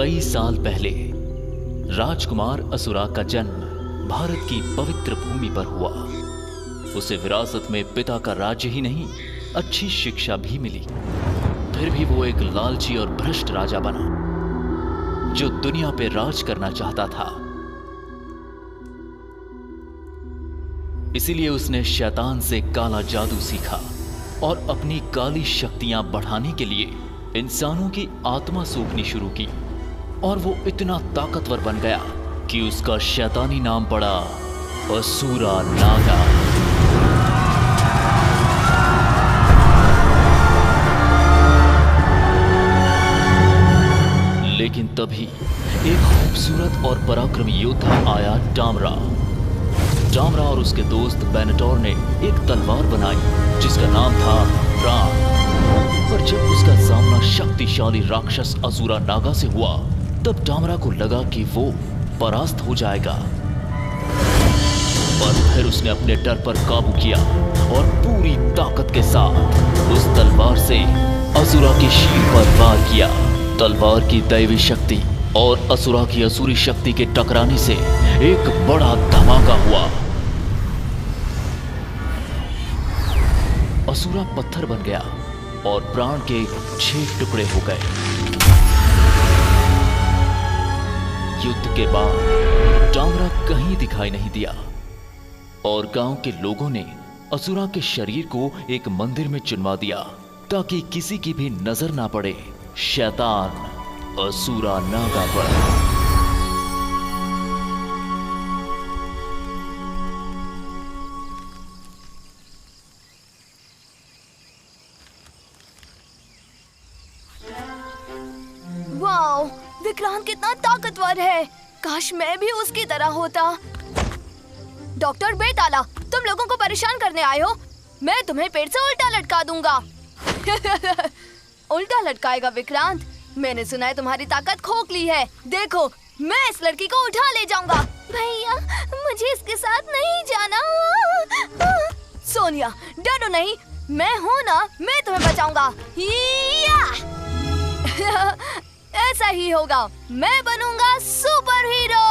कई साल पहले राजकुमार असुरा का जन्म भारत की पवित्र भूमि पर हुआ। उसे विरासत में पिता का राज्य ही नहीं, अच्छी शिक्षा भी मिली। फिर भी वो एक लालची और भ्रष्ट राजा बना जो दुनिया पे राज करना चाहता था। इसीलिए उसने शैतान से काला जादू सीखा और अपनी काली शक्तियां बढ़ाने के लिए इंसानों की आत्मा सूखनी शुरू की। और वो इतना ताकतवर बन गया कि उसका शैतानी नाम पड़ा असुरा नागा। लेकिन तभी एक खूबसूरत और पराक्रमी योद्धा आया, डामरा। डामरा और उसके दोस्त बेनेटोर ने एक तलवार बनाई जिसका नाम था प्राण। पर जब उसका सामना शक्तिशाली राक्षस असुरा नागा से हुआ, तब डामरा को लगा कि वो परास्त हो जाएगा। पर फिर उसने अपने डर पर काबू किया और पूरी ताकत के साथ उस तलवार से असुरा की शीर पर वार किया। तलवार की दैवी शक्ति और असुरा की असुरी शक्ति के टकराने से एक बड़ा धमाका हुआ। असुरा पत्थर बन गया और प्राण के 6 टुकड़े हो गए। युद्ध के बाद डामरा कहीं दिखाई नहीं दिया और गांव के लोगों ने असुरा के शरीर को एक मंदिर में चुनवा दिया ताकि किसी की भी नजर ना पड़े शैतान असुरा नागा पर। वाओ, विक्रांत कितना ताकतवर है। काश मैं भी उसकी तरह होता। डॉक्टर बेताला, तुम लोगों को परेशान करने आए हो। मैं तुम्हें पेड़ से उल्टा लटका दूंगा। उल्टा लटकाएगा विक्रांत? मैंने सुना है तुम्हारी ताकत खोखली है। देखो, मैं इस लड़की को उठा ले जाऊंगा। भैया, मुझे इसके साथ नहीं जाना। सोनिया, डरो नहीं, मैं हूँ ना, मैं तुम्हें बचाऊंगा। ऐसा ही होगा, मैं बनूंगा सुपर हीरो।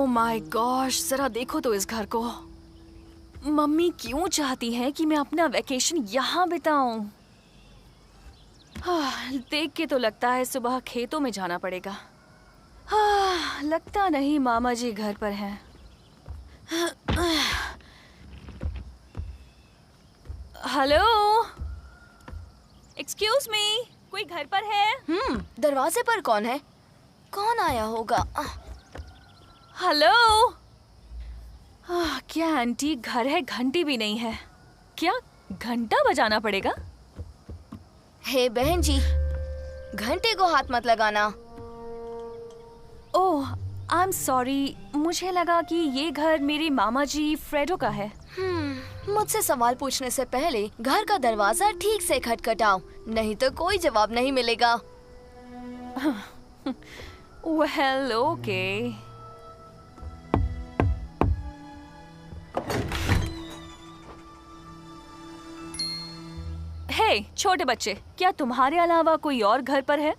माय गॉश, जरा देखो तो इस घर को। मम्मी क्यों चाहती हैं कि मैं अपना वैकेशन यहाँ बिताऊं? देख के तो लगता है सुबह खेतों में जाना पड़ेगा। लगता नहीं मामा जी घर पर हैं। हेलो, एक्सक्यूज मी, कोई घर पर है? दरवाजे पर कौन है? कौन आया होगा? हेलो, क्या आंटी घर है? घंटी भी नहीं है। क्या घंटा बजाना पड़ेगा? हे बहन जी, घंटे को हाथ मत लगाना। ओह, आई एम सॉरी, मुझे लगा कि ये घर मेरी मामा जी फ्रेडो का है। मुझसे सवाल पूछने से पहले घर का दरवाजा ठीक से खटखटाओ, नहीं तो कोई जवाब नहीं मिलेगा। Well, okay. हे छोटे बच्चे, क्या तुम्हारे अलावा कोई और घर पर है?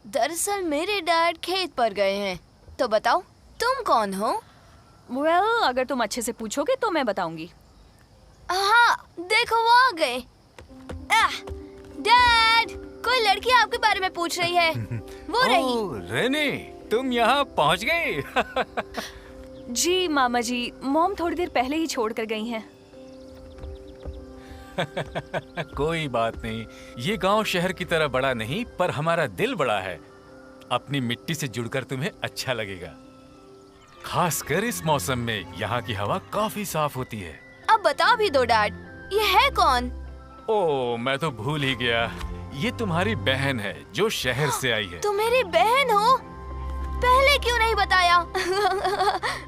दरअसल मेरे डैड खेत पर गए हैं। तो बताओ, तुम कौन हो? अगर तुम अच्छे से पूछोगे तो मैं बताऊंगी। हाँ, देखो वो आ गए। डैड, कोई लड़की आपके बारे में पूछ रही है। वो रही। ओह, रेनी, तुम यहाँ पहुँच गई। जी मामा जी, मॉम थोड़ी देर पहले ही छोड़ कर गई हैं। कोई बात नहीं, ये गांव शहर की तरह बड़ा नहीं, पर हमारा दिल बड़ा है। अपनी मिट्टी से जुड़कर तुम्हें अच्छा लगेगा, खासकर इस मौसम में। यहाँ की हवा काफी साफ होती है। अब बता भी दो डैड, ये है कौन? ओह, मैं तो भूल ही गया। ये तुम्हारी बहन है जो शहर से आई है। तुम मेरी बहन हो? पहले क्यों नहीं बताया?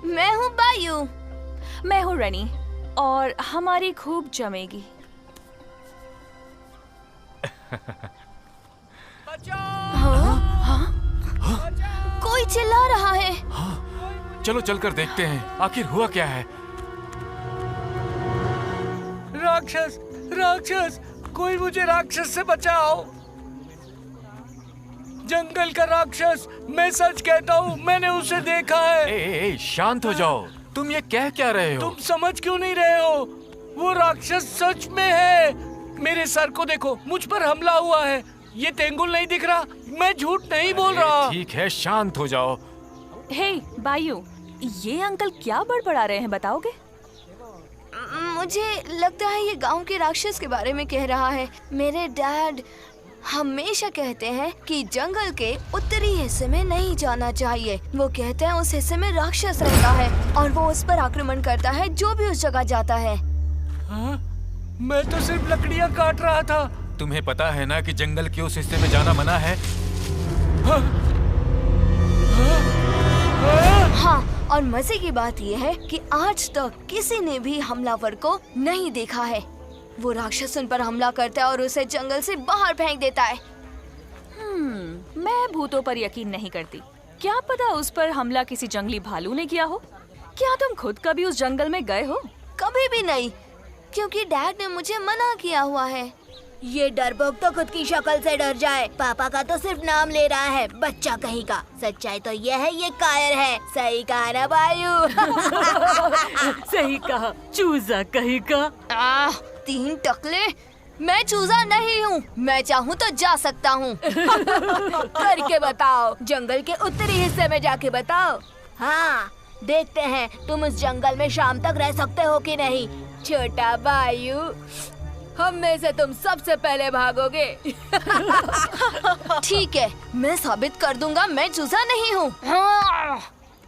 मैं हूँ बायू। मैं हूँ रेनी, और हमारी खूब जमेगी। कोई चिल्ला रहा है। चलो चलकर देखते हैं, आखिर हुआ क्या है। राक्षस, राक्षस, कोई मुझे राक्षस से बचाओ। जंगल का राक्षस, मैं सच कहता हूँ, मैंने उसे देखा है। ए, शांत हो जाओ। तुम ये कह क्या रहे हो? तुम समझ क्यों नहीं रहे हो? वो राक्षस सच में है। मेरे सर को देखो, मुझ पर हमला हुआ है। ये तेंगुल नहीं दिख रहा, मैं झूठ नहीं बोल रहा। ठीक है, शांत हो जाओ। हे बायू, ये अंकल क्या बड़बड़ा रहे हैं, बताओगे? मुझे लगता है ये गांव के राक्षस के बारे में कह रहा है। मेरे डैड हमेशा कहते हैं कि जंगल के उत्तरी हिस्से में नहीं जाना चाहिए। वो कहते हैं उस हिस्से में राक्षस रहता है और वो उस पर आक्रमण करता है जो भी उस जगह जाता है। हाँ? मैं तो सिर्फ लकड़ियाँ काट रहा था। तुम्हें पता है ना कि जंगल के उस हिस्से में जाना मना है। हाँ? हाँ? हाँ? हाँ, और मजे की बात यह है कि आज तक किसी ने भी हमलावर को नहीं देखा है। वो राक्षस उन पर हमला करता है और उसे जंगल से बाहर फेंक देता है। मैं भूतों पर यकीन नहीं करती। क्या पता उस पर हमला किसी जंगली भालू ने किया हो। क्या तुम खुद कभी उस जंगल में गए हो? कभी भी नहीं, क्योंकि डैड ने मुझे मना किया हुआ है। ये डरपोक तो खुद की शक्ल से डर जाए, पापा का तो सिर्फ नाम ले रहा है, बच्चा कहीं का। सच्चाई तो ये है, ये कायर है। सही कहा ना बायू? सही कहा, चूजा कहीं का। 3 टकले, मैं चूजा नहीं हूँ। मैं चाहूँ तो जा सकता हूँ। करके बताओ, जंगल के उत्तरी हिस्से में जाके बताओ। हाँ, देखते हैं तुम उस जंगल में शाम तक रह सकते हो कि नहीं। छोटा बायू, हम में से तुम सबसे पहले भागोगे। ठीक है, मैं साबित कर दूंगा मैं चूजा नहीं हूँ।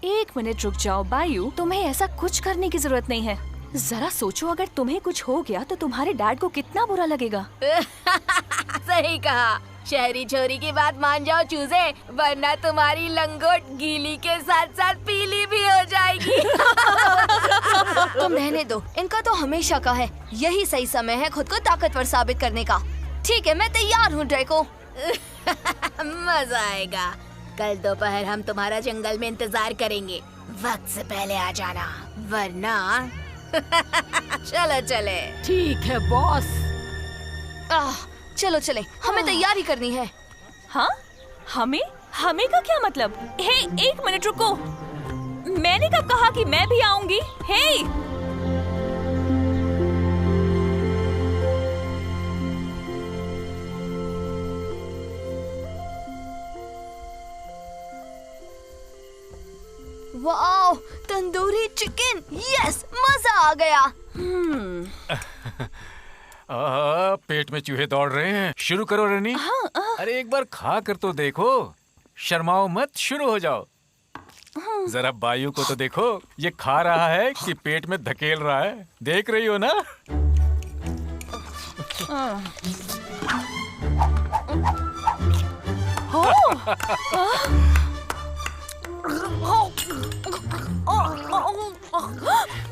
1 मिनट रुक जाओ बायू, तुम्हें ऐसा कुछ करने की जरूरत नहीं है। जरा सोचो, अगर तुम्हें कुछ हो गया तो तुम्हारे डैड को कितना बुरा लगेगा। सही कहा। शहरी छोरी की बात मान जाओ चूजे, वरना तुम्हारी लंगोट गीली के साथ साथ पीली भी हो जाएगी। तुम रहने दो, इनका तो हमेशा का है। यही सही समय है खुद को ताकतवर साबित करने का। ठीक है, मैं तैयार हूँ ड्रैको। मजा आएगा। कल दोपहर हम तुम्हारा जंगल में इंतजार करेंगे। वक्त से पहले आ जाना, वरना चलो चले। ठीक है बॉस। चलो चले, हमें तैयारी करनी है। हाँ, हमें का क्या मतलब? हे, 1 मिनट रुको। मैंने कब कहा कि मैं भी आऊंगी? हे, वाओ, तंदूरी चिकन, यस, मजा आ गया। पेट में चूहे दौड़ रहे हैं। शुरू करो रेनी। अरे एक बार खा कर तो देखो, शर्माओ मत, शुरू हो जाओ। जरा बायू को तो देखो, ये खा रहा है कि पेट में धकेल रहा है। देख रही हो ना?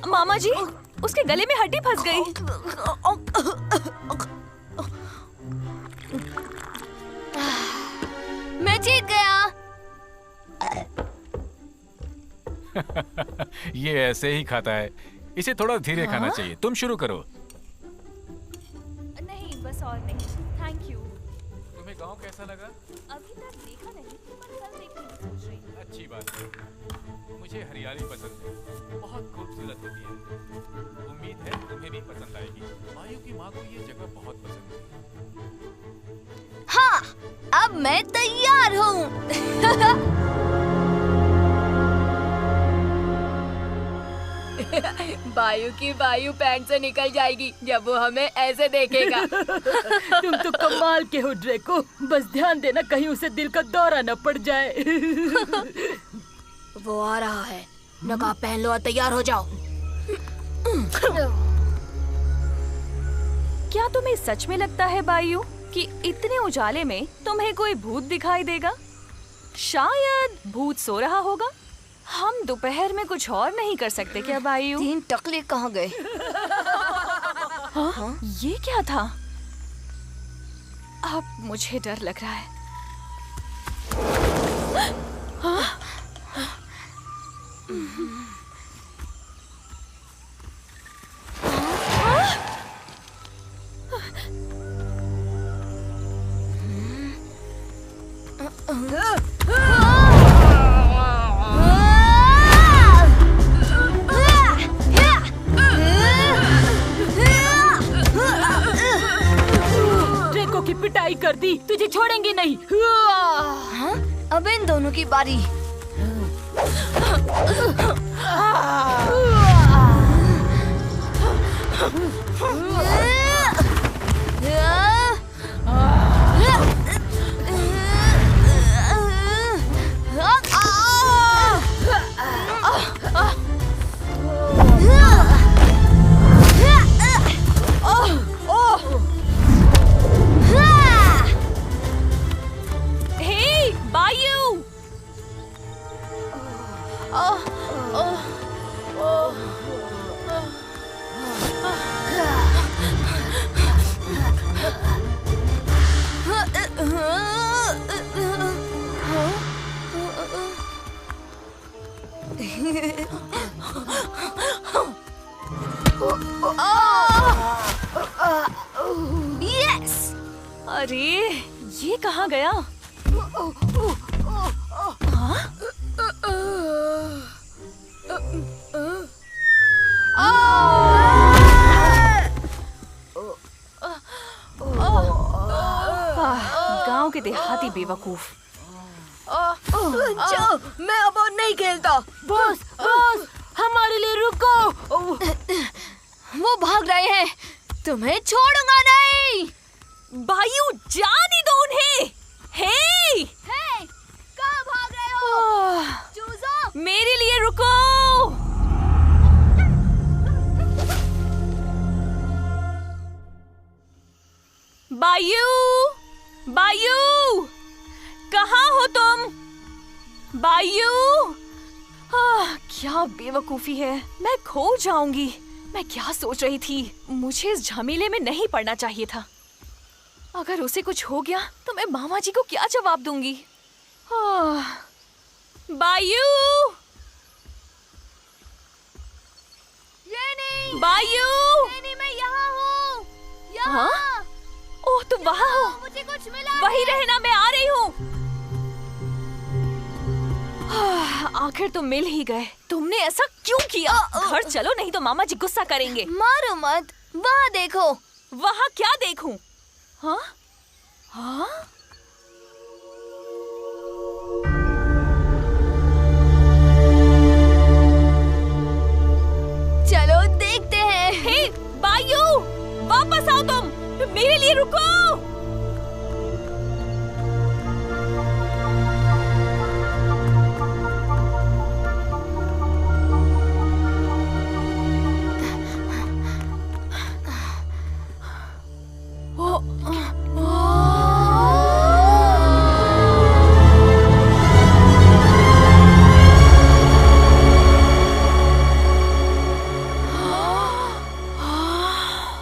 मामा जी, उसके गले में हड्डी फंस गई। मैं जीत गया। ये ऐसे ही खाता है, इसे थोड़ा धीरे खाना चाहिए। तुम शुरू करो। नहीं, बस और नहीं, थैंक यू। तुम्हें गांव कैसा लगा? अभी तक देखा नहीं, पर कल देखने की सोच रही हूँ। अच्छी बात है। मुझे हरियाली पसंद है, बहुत खूबसूरत होती है। उम्मीद है तुम्हें भी पसंद आएगी। बायू की माँ को ये जगह बहुत पसंद है। हाँ, अब मैं तैयार हूँ। बायू की वायु पैंट से निकल जाएगी जब वो हमें ऐसे देखेगा। तुम तो कमाल के हो ड्रेको, बस ध्यान देना कहीं उसे दिल का दौरा न पड़ जाए। वो आ रहा है, नकाब पहन लो और तैयार हो जाओ। क्या तुम्हें सच में लगता है बायू कि इतने उजाले में तुम्हें कोई भूत दिखाई देगा? शायद भूत सो रहा होगा। हम दोपहर में कुछ और नहीं कर सकते क्या बायू? 3 टकले कहाँ गए? हाँ? ये क्या था? अब मुझे डर लग रहा है। हाँ? ड्रेको की पिटाई कर दी, तुझे छोड़ेंगे नहीं। हाँ? अब इन दोनों की बारी। हे बायू! यस! अरे ये कहाँ गया? गांव के देहाती बेवकूफ। जो मैं अब और नहीं खेलता। बस बस, हमारे लिए रुको। वो भाग रहे हैं, तुम्हें छोड़ूंगा नहीं। बायू जाने दो उन्हें। हे! हे, कहाँ भाग रहे हो? चूजो! मेरे लिए रुको। बायू! बायू! कहाँ हो तुम? बायू! क्या बेवकूफी है, मैं खो जाऊंगी। मैं क्या सोच रही थी, मुझे इस झमेले में नहीं पड़ना चाहिए था। अगर उसे कुछ हो गया तो मैं मामा जी को क्या जवाब दूंगी? बायू! रेनी! बायू! रेनी, मैं यहाँ हूँ। यहाँ। हाँ? ओह, तुम वहाँ हो? मुझे कुछ मिला वही है। रहना, मैं आ रही हूँ। आखिर तुम मिल ही गए। तुमने ऐसा क्यों किया? घर चलो, नहीं तो मामा जी गुस्सा करेंगे। मारो मत, वहाँ देखो। वहाँ क्या देखूं? हाँ? हाँ? चलो देखते हैं। हे बायू, वापस आओ तुम। मेरे लिए रुको।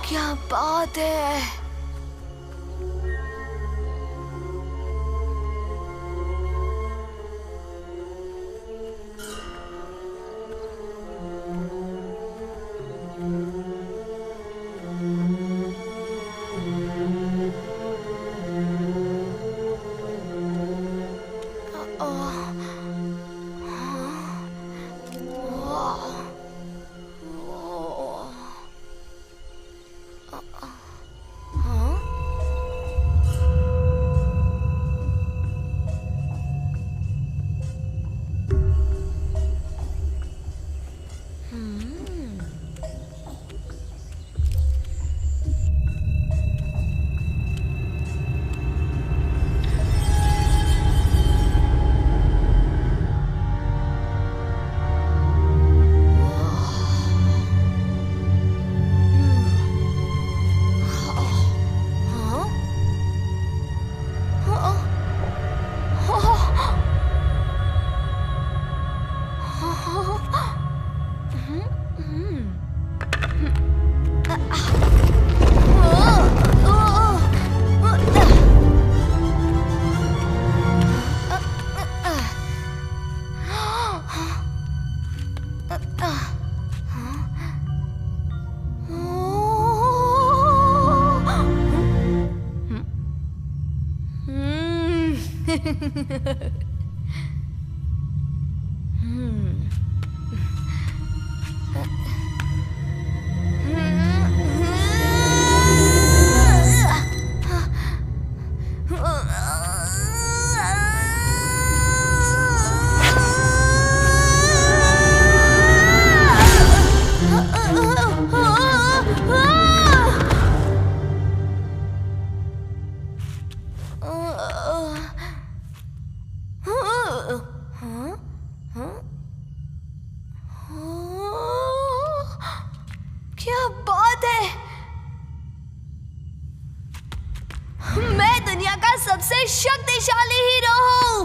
क्या बात है? क्या बात है! मैं दुनिया का सबसे शक्तिशाली हीरो हूँ।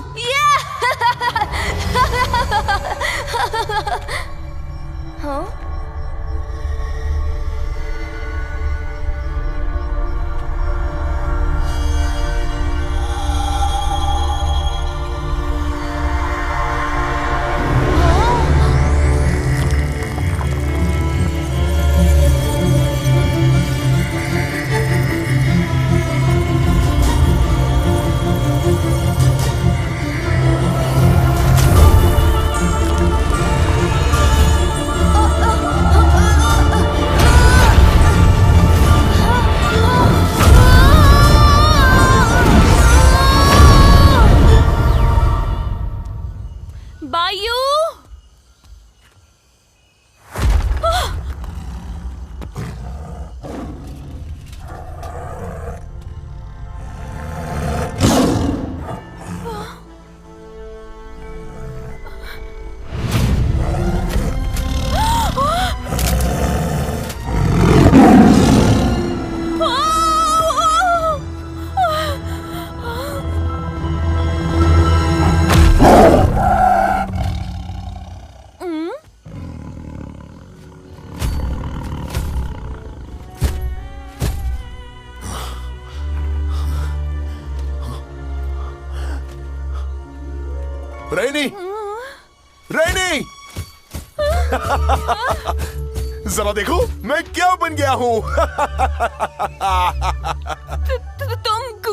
हाँ? बायू! रैनी! रैनी! जरा देखो मैं क्या बन गया हूँ।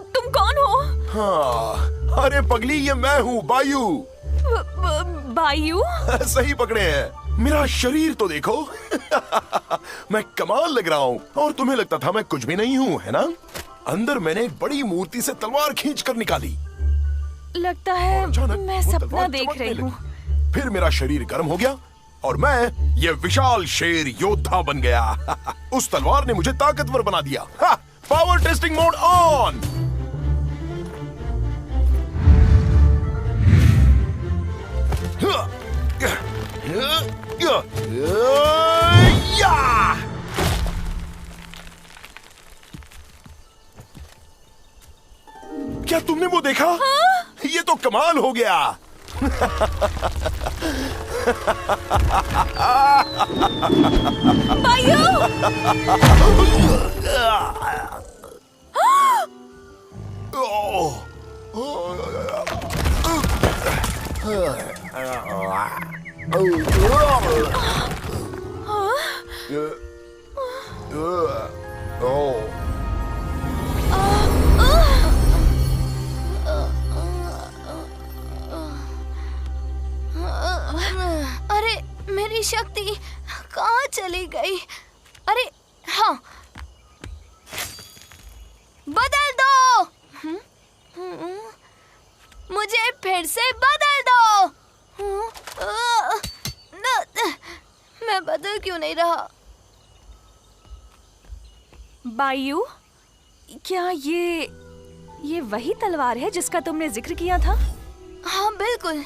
तुम कौन हो? हाँ, अरे पगली ये मैं हूँ बायू। बायू? सही पकड़े हैं। मेरा शरीर तो देखो। मैं कमाल लग रहा हूँ और तुम्हें लगता था मैं कुछ भी नहीं हूँ, है ना? अंदर मैंने एक बड़ी मूर्ति से तलवार खींचकर निकाली। लगता है मैं सपना देख रही हूँ। फिर मेरा शरीर गर्म हो गया और मैं ये विशाल शेर योद्धा बन गया। उस तलवार ने मुझे ताकतवर बना दिया। Power testing mode on. क्या तुमने वो देखा? हाँ? ये तो कमाल हो गया। बायू! अरे मेरी शक्ति कहाँ चली गई? अरे हाँ, बदल दो। मुझे फिर से बदल दो। मैं बदल क्यों नहीं रहा? बायू, क्या ये वही तलवार है जिसका तुमने जिक्र किया था? हाँ बिल्कुल।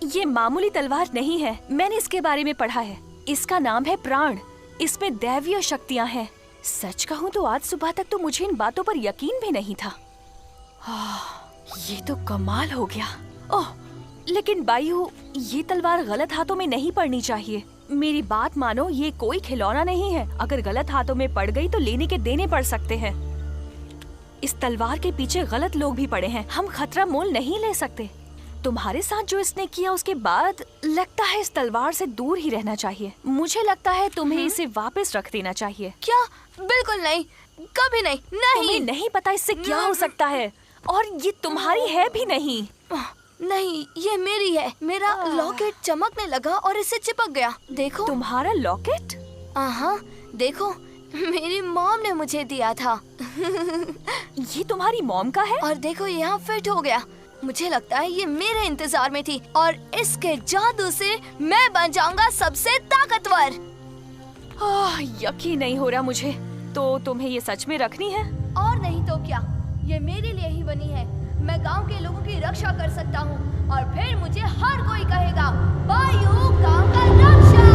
ये मामूली तलवार नहीं है, मैंने इसके बारे में पढ़ा है। इसका नाम है प्राण। इसमें दैवीय शक्तियाँ हैं। सच कहूँ तो आज सुबह तक तो मुझे इन बातों पर यकीन भी नहीं था। ये तो कमाल हो गया। ओह, लेकिन बायू, ये तलवार गलत हाथों में नहीं पड़नी चाहिए। मेरी बात मानो, ये कोई खिलौना नहीं है। अगर गलत हाथों में पड़ गई तो लेने के देने पड़ सकते हैं। इस तलवार के पीछे गलत लोग भी पड़े हैं। हम खतरा मोल नहीं ले सकते। तुम्हारे साथ जो इसने किया उसके बाद लगता है इस तलवार से दूर ही रहना चाहिए। मुझे लगता है तुम्हें इसे वापस रख देना चाहिए। क्या? बिल्कुल नहीं, कभी नहीं। नहीं, तुम्हें नहीं पता इससे क्या हो सकता है। और ये तुम्हारी है भी नहीं। नहीं, ये मेरी है। मेरा लॉकेट चमकने लगा और इसे चिपक गया। देखो। तुम्हारा लॉकेट? हाँ, देखो, मेरी मॉम ने मुझे दिया था। ये तुम्हारी मॉम का है? और देखो यहाँ फिट हो गया। मुझे लगता है ये मेरे इंतजार में थी और इसके जादू से मैं बन जाऊंगा सबसे ताकतवर। यकीन नहीं हो रहा मुझे। तो तुम्हें ये सच में रखनी है? और नहीं तो क्या, ये मेरे लिए ही बनी है। मैं गांव के लोगों की रक्षा कर सकता हूँ और फिर मुझे हर कोई कहेगा, बायू गांव का रक्षक।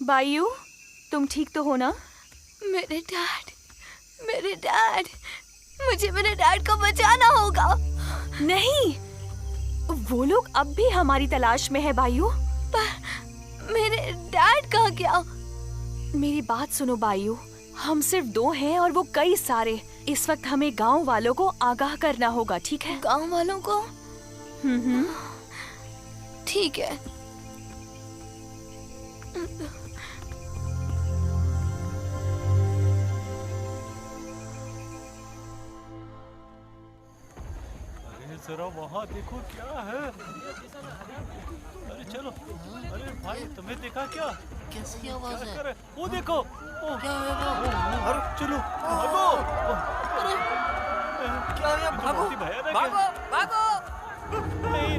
बायू, तुम ठीक तो हो ना? मेरे डैड, मुझे मेरे डैड को बचाना होगा। नहीं, वो लोग अब भी हमारी तलाश में है बायू। पर मेरे डैड का क्या? मेरी बात सुनो बायू, हम सिर्फ 2 हैं और वो कई सारे। इस वक्त हमें गांव वालों को आगाह करना होगा, ठीक है? गांव वालों को? ठीक है। जरा वहाँ देखो क्या है। अरे चलो, अरे भाई तुम्हें देखा क्या? कैसी आवाज है? वो देखो, क्या है वो? अरे चलो भागो। अरे क्या है? भागो भागो भागो। नहीं।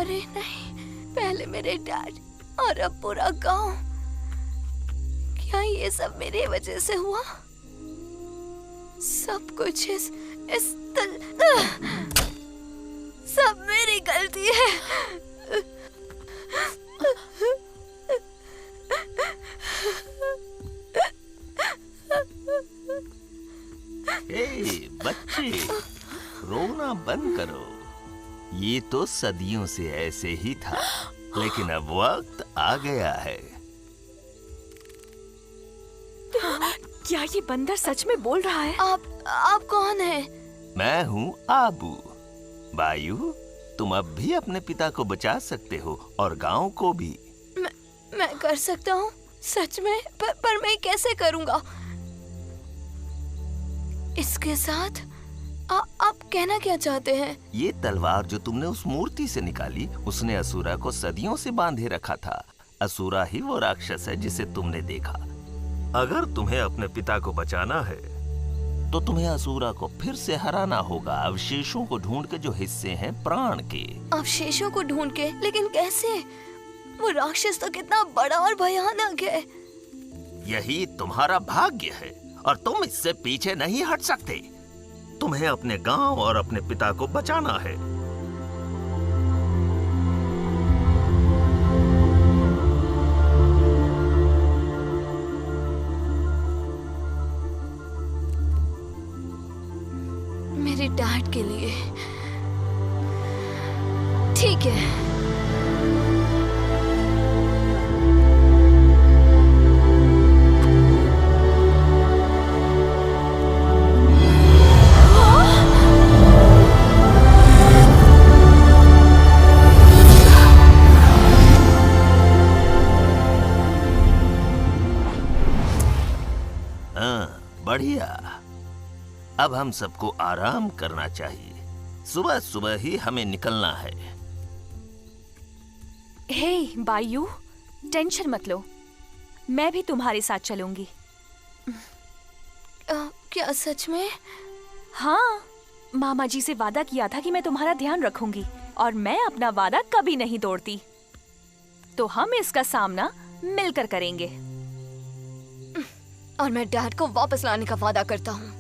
अरे नहीं, पहले मेरे डैड और अब पूरा गांव। क्या ये सब मेरी वजह से हुआ? सब कुछ सब मेरी गलती है। ए, बच्चे, रोना बंद करो। ये तो सदियों से ऐसे ही था, लेकिन अब वक्त आ गया है। क्या ये बंदर सच में बोल रहा है? आप कौन हैं? मैं हूँ आबू। बायू, तुम अब भी अपने पिता को बचा सकते हो और गांव को भी। मैं कर सकता हूँ सच में, पर मैं कैसे करूँगा? इसके साथ आप कहना क्या चाहते हैं? ये तलवार जो तुमने उस मूर्ति से निकाली, उसने असुरा को सदियों से बांधे रखा था। असुरा ही वो राक्षस है जिसे तुमने देखा। अगर तुम्हें अपने पिता को बचाना है तो तुम्हें असुरा को फिर से हराना होगा, अवशेषों को ढूंढ के जो हिस्से हैं प्राण के। अवशेषों को ढूंढ के? लेकिन कैसे? वो राक्षस तो कितना बड़ा और भयानक है। यही तुम्हारा भाग्य है और तुम इससे पीछे नहीं हट सकते। तुम्हें अपने गांव और अपने पिता को बचाना है। मेरे डैड के लिए। ठीक है। बढ़िया। अब हम सबको आराम करना चाहिए। सुबह सुबह ही हमें निकलना है। हे बायू, टेंशन मत लो, मैं भी तुम्हारे साथ चलूंगी। क्या सच में? हाँ, मामा जी से वादा किया था कि मैं तुम्हारा ध्यान रखूंगी और मैं अपना वादा कभी नहीं तोड़ती। तो हम इसका सामना मिलकर करेंगे। और मैं डैड को वापस लाने का वादा करता हूँ।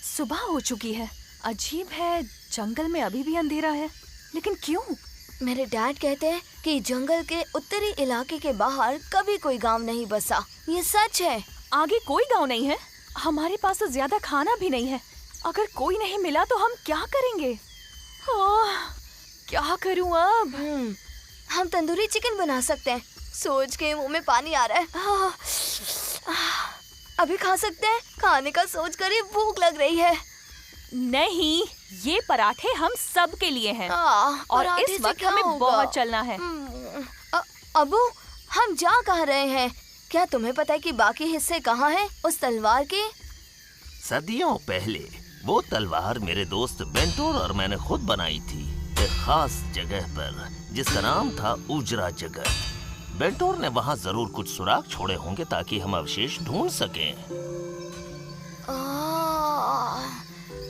सुबह हो चुकी है। अजीब है, जंगल में अभी भी अंधेरा है, लेकिन क्यों? मेरे डैड कहते हैं कि जंगल के उत्तरी इलाके के बाहर कभी कोई गांव नहीं बसा। ये सच है। आगे कोई गांव नहीं है? हमारे पास तो ज्यादा खाना भी नहीं है। अगर कोई नहीं मिला तो हम क्या करेंगे? क्या करूं अब? हम तंदूरी चिकन बना सकते हैं। सोच के मुंह में पानी आ रहा है। अभी खा सकते हैं? खाने का सोच कर ही भूख लग रही है। नहीं, ये पराठे हम सब के लिए हैं। और इस वक्त हमें बहुत चलना है। अबू, हम जा कहाँ रहे हैं? क्या तुम्हें पता है कि बाकी हिस्से कहाँ हैं उस तलवार के? सदियों पहले वो तलवार मेरे दोस्त बेंटोर और मैंने खुद बनाई थी, एक खास जगह पर जिसका नाम था उजरा जगत। बेंटोर ने वहाँ जरूर कुछ सुराग छोड़े होंगे ताकि हम अवशेष ढूंढ सकें।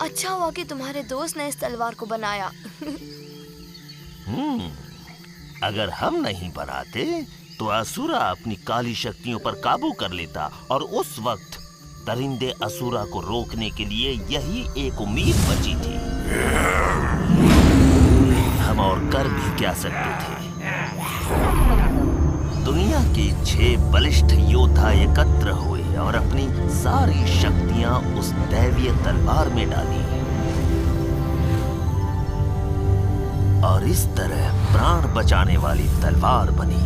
अच्छा हुआ कि तुम्हारे दोस्त ने इस तलवार को बनाया। अगर हम नहीं बनाते तो असुरा अपनी काली शक्तियों पर काबू कर लेता और उस वक्त दरिंदे असुरा को रोकने के लिए यही एक उम्मीद बची थी। हम और कर भी क्या सकते थे। दुनिया के 6 बलिष्ठ योद्धा एकत्र हुए और अपनी सारी शक्तियां उस दैवीय तलवार में डाली और इस तरह प्राण बचाने वाली तलवार बनी।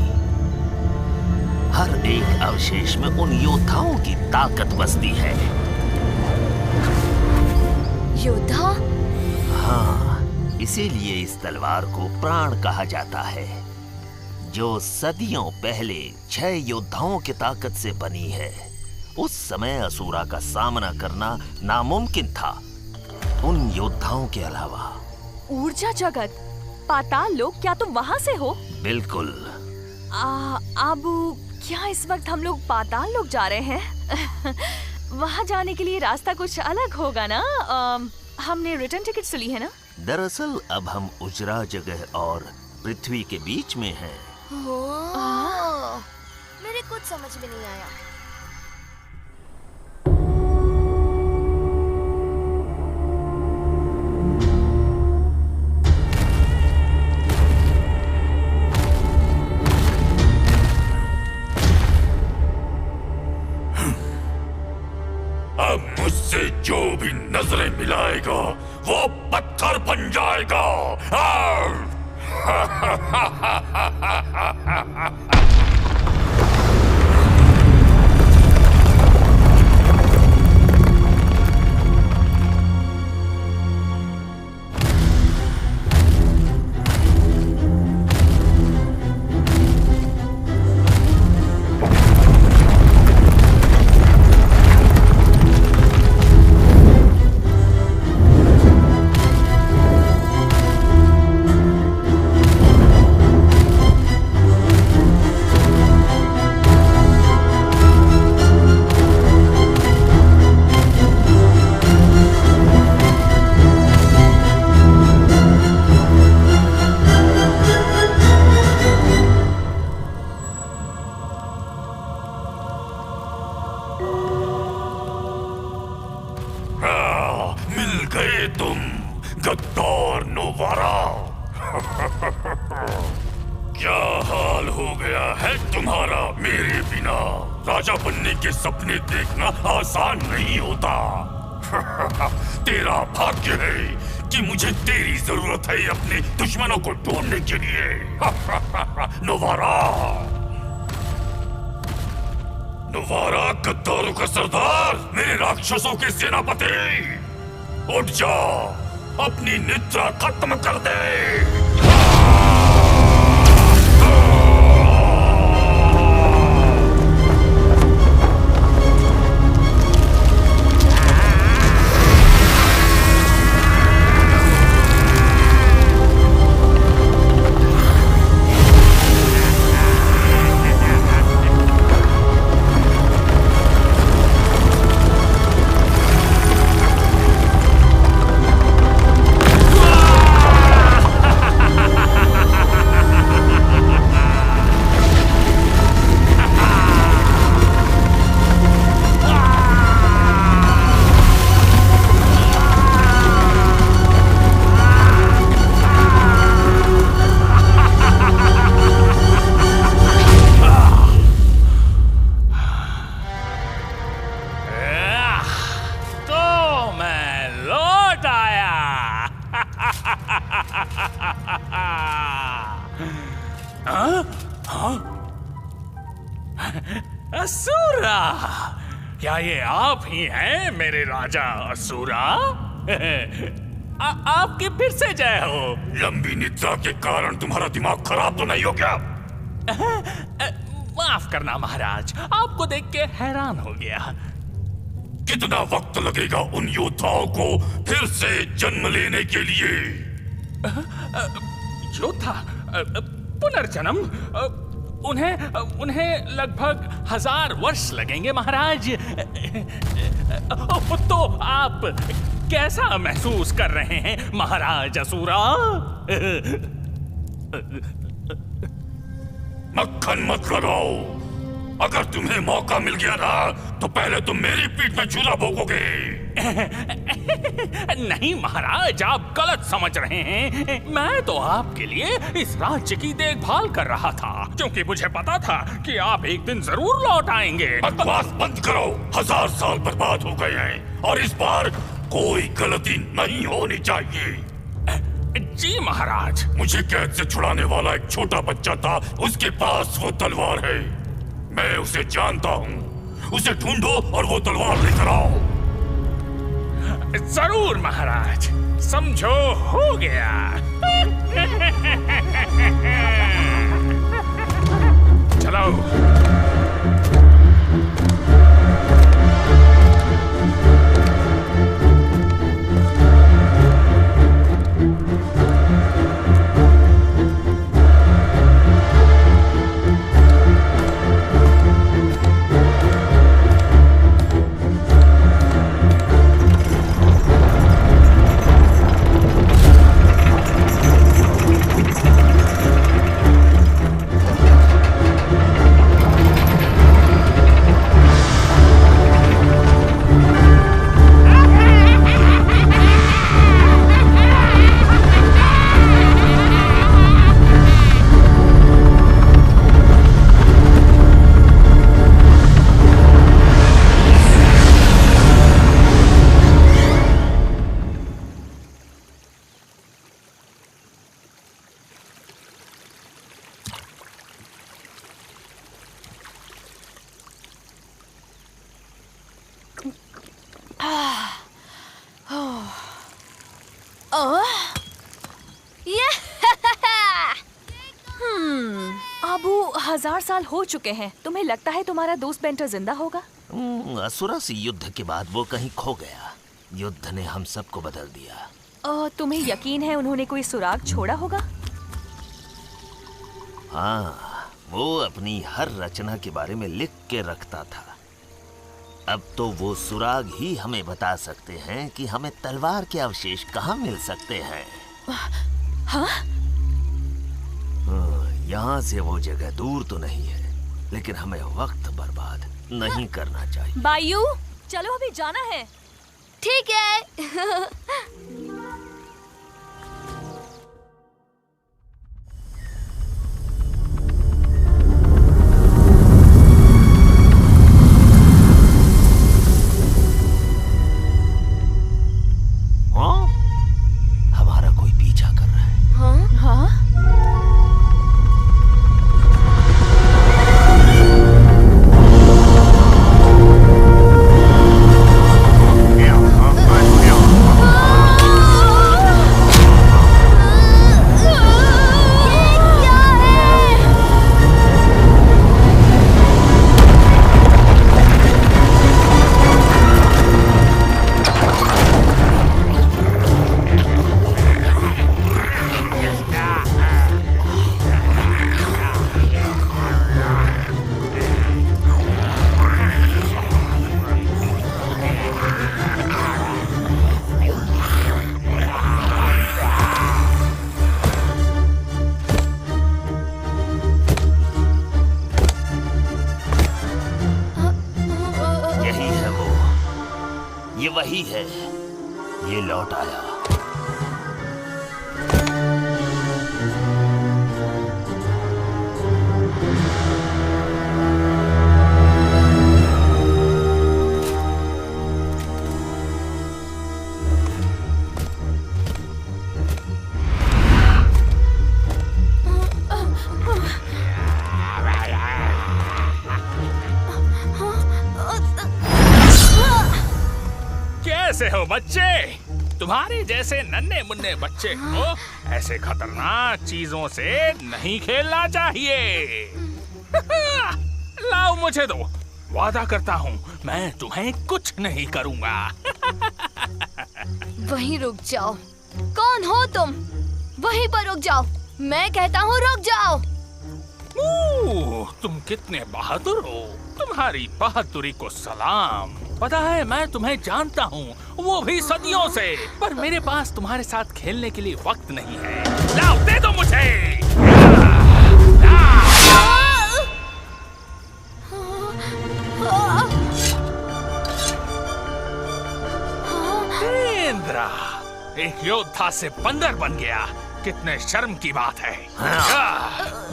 हर एक अवशेष में उन योद्धाओं की ताकत बसती है। योद्धा? हाँ, इसीलिए इस तलवार को प्राण कहा जाता है, जो सदियों पहले 6 योद्धाओं की ताकत से बनी है। उस समय असुरा का सामना करना नामुमकिन था उन योद्धाओं के अलावा। ऊर्जा जगत, पाताल लोक, क्या तुम वहाँ से हो? बिल्कुल। आबू, क्या इस वक्त हम लोग पाताल लोक जा रहे हैं? वहाँ जाने के लिए रास्ता कुछ अलग होगा ना? हमने रिटर्न टिकट ली है ना? दरअसल अब हम उजरा जगह और पृथ्वी के बीच में हैं। मेरे कुछ समझ में नहीं आया। अब मुझसे जो भी नजरें मिलाएगा वो पत्थर बन जाएगा। गद्दार नोवारा। क्या हाल हो गया है तुम्हारा मेरे बिना? राजा बनने के सपने देखना आसान नहीं होता। तेरा भाग्य है कि मुझे तेरी जरूरत है अपने दुश्मनों को ढूंढने के लिए। नोवारा, नोवारा गद्दारों का सरदार, मेरे राक्षसों के सेनापति, उठ जा, अपनी निद्रा खत्म कर दे। असुरा, क्या ये आप ही हैं मेरे राजा असुरा? आपकी फिर से जय हो। लंबी निद्रा के कारण तुम्हारा दिमाग खराब तो नहीं हो क्या? माफ करना महाराज, आपको देख के हैरान हो गया। कितना वक्त लगेगा उन योद्धाओं को फिर से जन्म लेने के लिए? योद्धा? पुनर्जन्म? उन्हें लगभग 1000 वर्ष लगेंगे महाराज। तो आप कैसा महसूस कर रहे हैं महाराज असुरा? मक्खन मत लगाओ। अगर तुम्हें मौका मिल गया ना तो पहले तुम मेरी पीठ में चूल्हा भोगोगे। नहीं महाराज, आप गलत समझ रहे हैं। मैं तो आपके लिए इस राज्य की देखभाल कर रहा था, क्योंकि मुझे पता था कि आप एक दिन जरूर लौट आएंगे। बकवास बंद करो। 1000 साल बर्बाद हो गए हैं और इस बार कोई गलती नहीं होनी चाहिए। जी महाराज। मुझे कैद से छुड़ाने वाला एक छोटा बच्चा था, उसके पास वो तलवार है। मैं उसे जानता हूँ। उसे ढूंढो और वो तलवार लेकर आओ। जरूर महाराज, समझो हो गया। चलो। अबू 1000 साल हो चुके हैं। तुम्हें लगता है तुम्हारा दोस्त बेंटर जिंदा होगा? असुरा से युद्ध के बाद वो कहीं खो गया। युद्ध ने हम सबको बदल दिया। तुम्हें यकीन है उन्होंने कोई सुराग छोड़ा होगा? हाँ, वो अपनी हर रचना के बारे में लिख के रखता था। अब तो वो सुराग ही हमें बता सकते हैं कि हमें तलवार के अवशेष कहाँ मिल सकते हैं। हाँ? यहाँ से वो जगह दूर तो नहीं है, लेकिन हमें वक्त बर्बाद नहीं करना चाहिए। बायू, चलो अभी जाना है। ठीक है। हाँ? हमारा कोई पीछा कर रहा है। हाँ? हाँ? ये वही है, ये लौट आया। कैसे हो बच्चे? तुम्हारे जैसे नन्हे मुन्ने बच्चे को ऐसे खतरनाक चीजों से नहीं खेलना चाहिए। लाओ मुझे दो, वादा करता हूँ मैं तुम्हें कुछ नहीं करूँगा। वहीं रुक जाओ। कौन हो तुम? वहीं पर रुक जाओ। मैं कहता हूँ रुक जाओ। तुम कितने बहादुर हो। तुम्हारी बहादुरी को सलाम। पता है मैं तुम्हें जानता हूँ, वो भी सदियों से, पर मेरे पास तुम्हारे साथ खेलने के लिए वक्त नहीं है। लाओ दे दो मुझे। इंद्रा एक योद्धा से बंदर बन गया, कितने शर्म की बात है।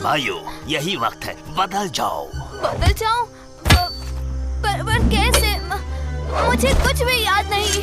भाइयों यही वक्त है, बदल जाओ। बदल जाऊं? पर कैसे? मुझे कुछ भी याद नहीं।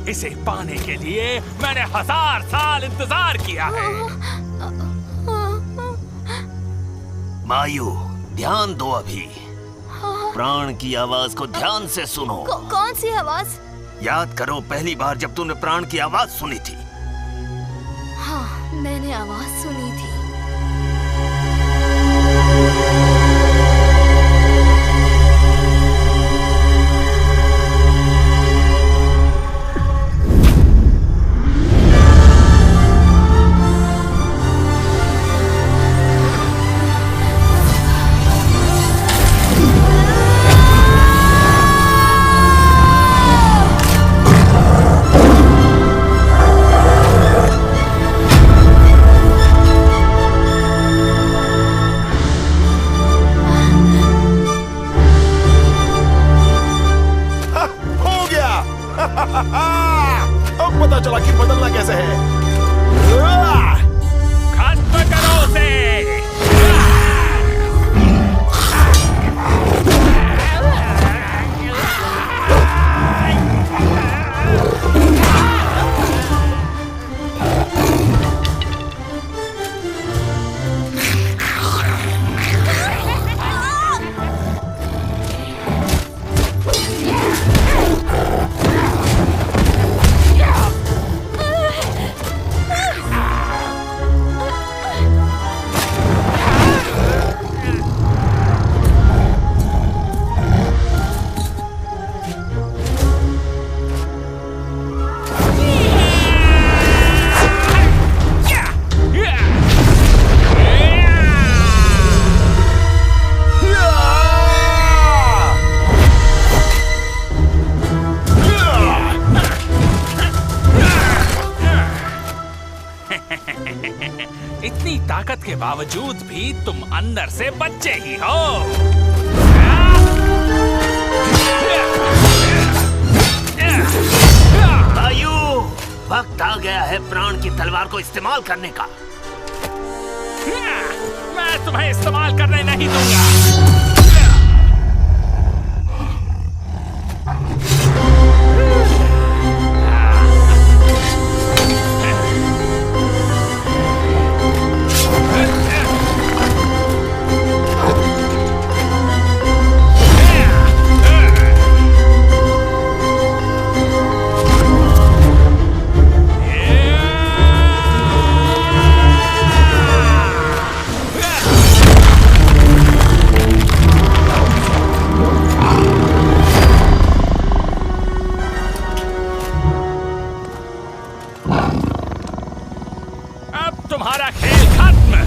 इसे पाने के लिए मैंने 1000 साल इंतजार किया है। मायू ध्यान दो, अभी प्राण की आवाज को ध्यान से सुनो। कौन सी आवाज? याद करो पहली बार जब तुमने प्राण की आवाज सुनी थी। हाँ मैंने आवाज सुनी थी। अब पता चला कि बदलना कैसे है। खत्म करो उसे। इतनी ताकत के बावजूद भी तुम अंदर से बच्चे ही हो। वायु, वक्त आ गया है प्राण की तलवार को इस्तेमाल करने का। मैं तुम्हें इस्तेमाल करने नहीं दूंगा। तुम्हारा खेल खत्म।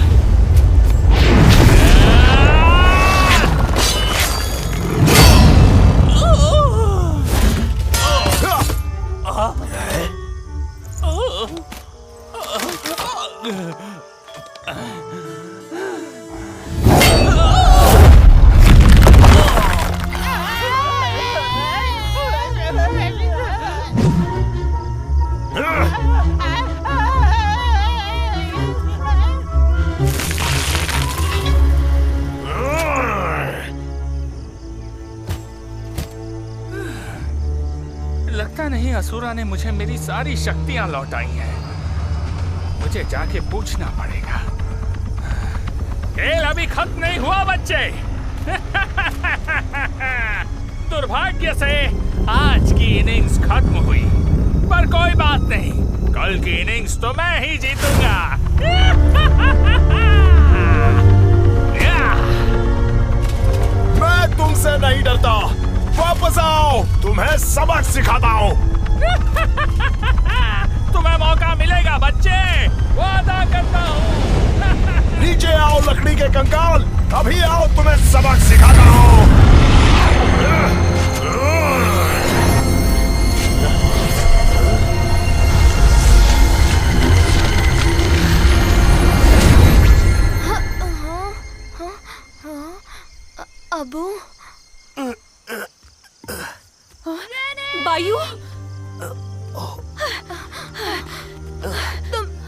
लगता नहीं असुरा ने मुझे मेरी सारी शक्तियां लौटाई हैं। मुझे जाके पूछना पड़ेगा। खेल अभी खत्म नहीं हुआ बच्चे। दुर्भाग्य से आज की इनिंग्स खत्म हुई, पर कोई बात नहीं, कल की इनिंग्स तो मैं ही जीतूंगा। मैं तुमसे नहीं डरता, वापस आओ, तुम्हें सबक सिखाता हूँ। तुम्हें मौका मिलेगा बच्चे, वादा करता हूँ। नीचे आओ लकड़ी के कंकाल, अभी आओ, तुम्हें सबक सिखाता हूँ। अबू, बायू,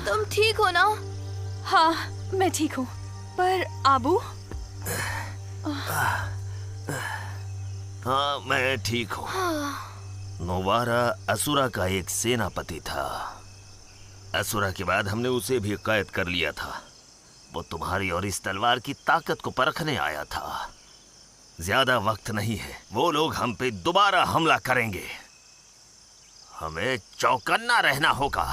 तुम ठीक हो ना? हाँ, मैं ठीक हूँ, पर आबू? हाँ, मैं ठीक हूँ। नोवारा असुरा का एक सेनापति था। असुरा के बाद हमने उसे भी कैद कर लिया था। वो तुम्हारी और इस तलवार की ताकत को परखने आया था। ज्यादा वक्त नहीं है, वो लोग हम पे दोबारा हमला करेंगे। हमें चौकन्ना रहना होगा।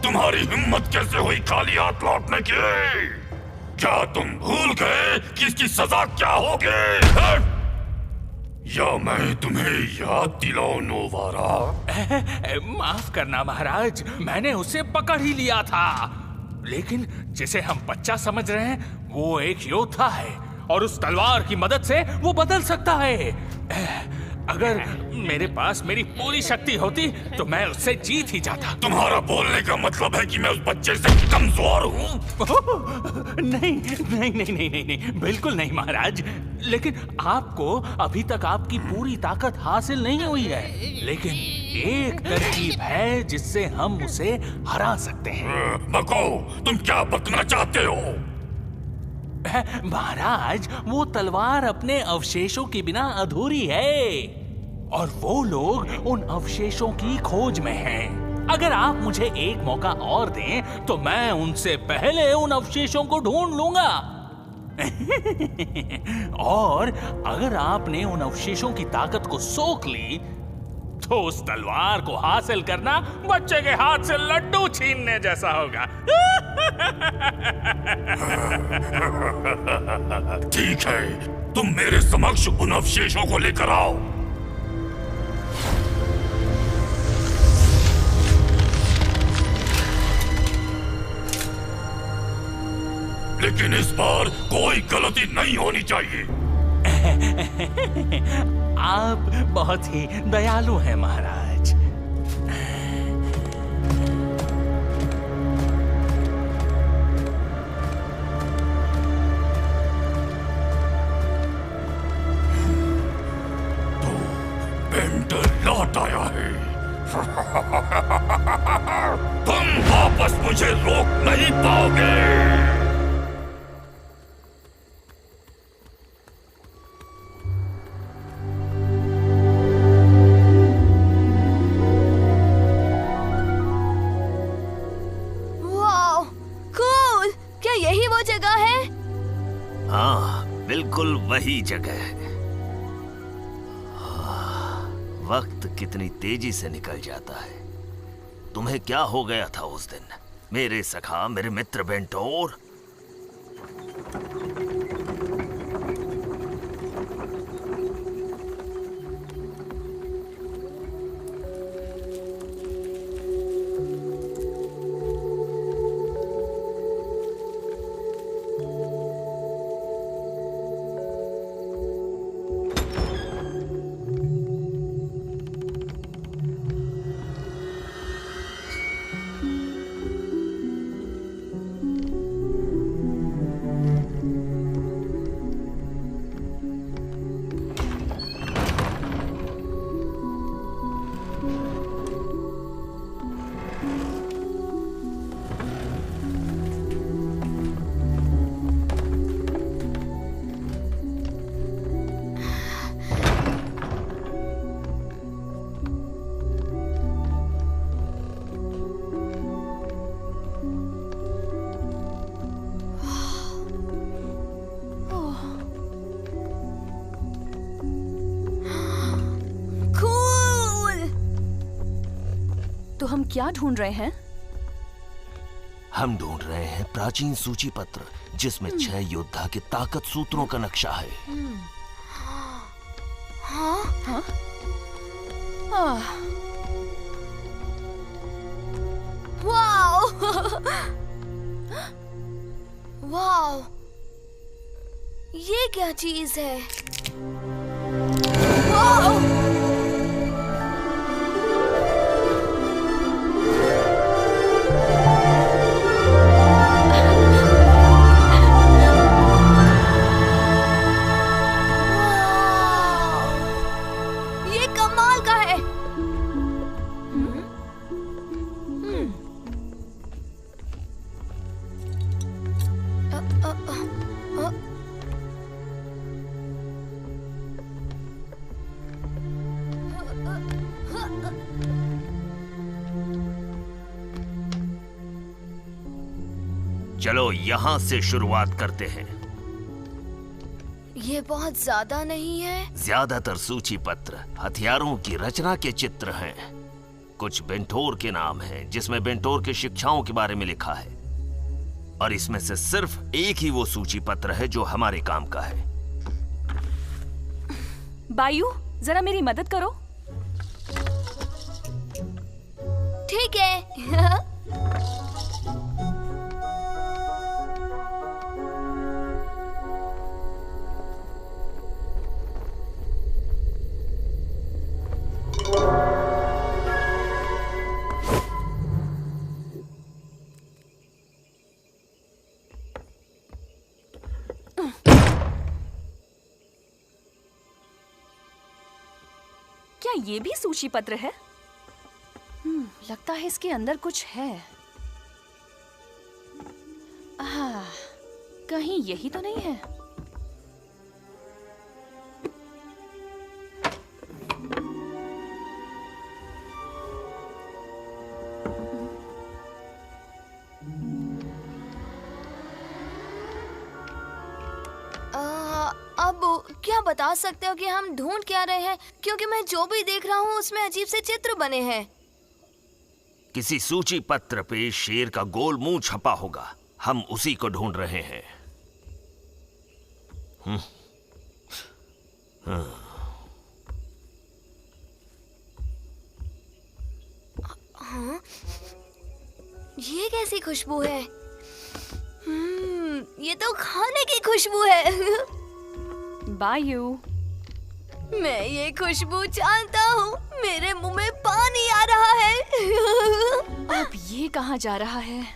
तुम्हारी हिम्मत कैसे हुई खाली हाथ लौटने की? क्या तुम भूल गए कि इसकी सजा क्या होगी? या मैं तुम्हें याद दिलाऊं नोवारा? माफ करना महाराज, मैंने उसे पकड़ ही लिया था, लेकिन जिसे हम बच्चा समझ रहे हैं वो एक योद्धा है और उस तलवार की मदद से वो बदल सकता है। अगर मेरे पास मेरी पूरी शक्ति होती तो मैं उससे जीत ही जाता। तुम्हारा बोलने का मतलब है कि मैं उस बच्चे से कमजोर हूँ? नहीं नहीं नहीं नहीं नहीं नहीं, बिल्कुल नहीं महाराज। लेकिन आपको अभी तक आपकी पूरी ताकत हासिल नहीं हुई है। लेकिन एक तरकीब है जिससे हम उसे हरा सकते हैं। बको, तुम क्या बकना चाहते हो? महाराज, वो तलवार अपने अवशेषों के बिना अधूरी है और वो लोग उन अवशेषों की खोज में हैं। अगर आप मुझे एक मौका और दें तो मैं उनसे पहले उन अवशेषों को ढूंढ लूंगा। और अगर आपने उन अवशेषों की ताकत को सोख ली तो उस तलवार को हासिल करना बच्चे के हाथ से लड्डू छीनने जैसा होगा। ठीक है, तुम मेरे समक्ष उन अवशेषों को लेकर आओ। लेकिन इस बार कोई गलती नहीं होनी चाहिए। आप बहुत ही दयालु हैं महाराज। तो बेंटर लौट आया है। तुम वापस मुझे रोक नहीं पाओगे। बिल्कुल वही जगह है। वक्त कितनी तेजी से निकल जाता है। तुम्हें क्या हो गया था उस दिन, मेरे सखा, मेरे मित्र बेंटोर? तो हम क्या ढूंढ रहे हैं? हम ढूंढ रहे हैं प्राचीन सूची पत्र जिसमें 6 योद्धा के ताकत सूत्रों का नक्शा है। हाँ? वाओ! वाओ! ये क्या चीज है? वाओ! चलो यहाँ से शुरुआत करते हैं। ये बहुत ज्यादा नहीं है? ज्यादातर सूची पत्र हथियारों की रचना के चित्र हैं। कुछ बेंटोर के नाम हैं जिसमें बेंटोर की शिक्षाओं के बारे में लिखा है, और इसमें से सिर्फ एक ही वो सूची पत्र है जो हमारे काम का है। बायू, जरा मेरी मदद करो। ठीक है। क्या ये भी सूची पत्र है? लगता है इसके अंदर कुछ है। कहीं यही तो नहीं है? अब क्या बता सकते हो कि हम ढूंढ क्या रहे हैं? क्योंकि मैं जो भी देख रहा हूँ उसमें अजीब से चित्र बने हैं। किसी सूची पत्र पे शेर का गोल मुंह छपा होगा। हम उसी को ढूंढ रहे हैं। हाँ? ये कैसी खुशबू है? ये तो खाने की खुशबू है। बायू, मैं ये खुशबू जानता हूँ। मेरे मुंह में पानी आ रहा है। अब ये कहाँ जा रहा है?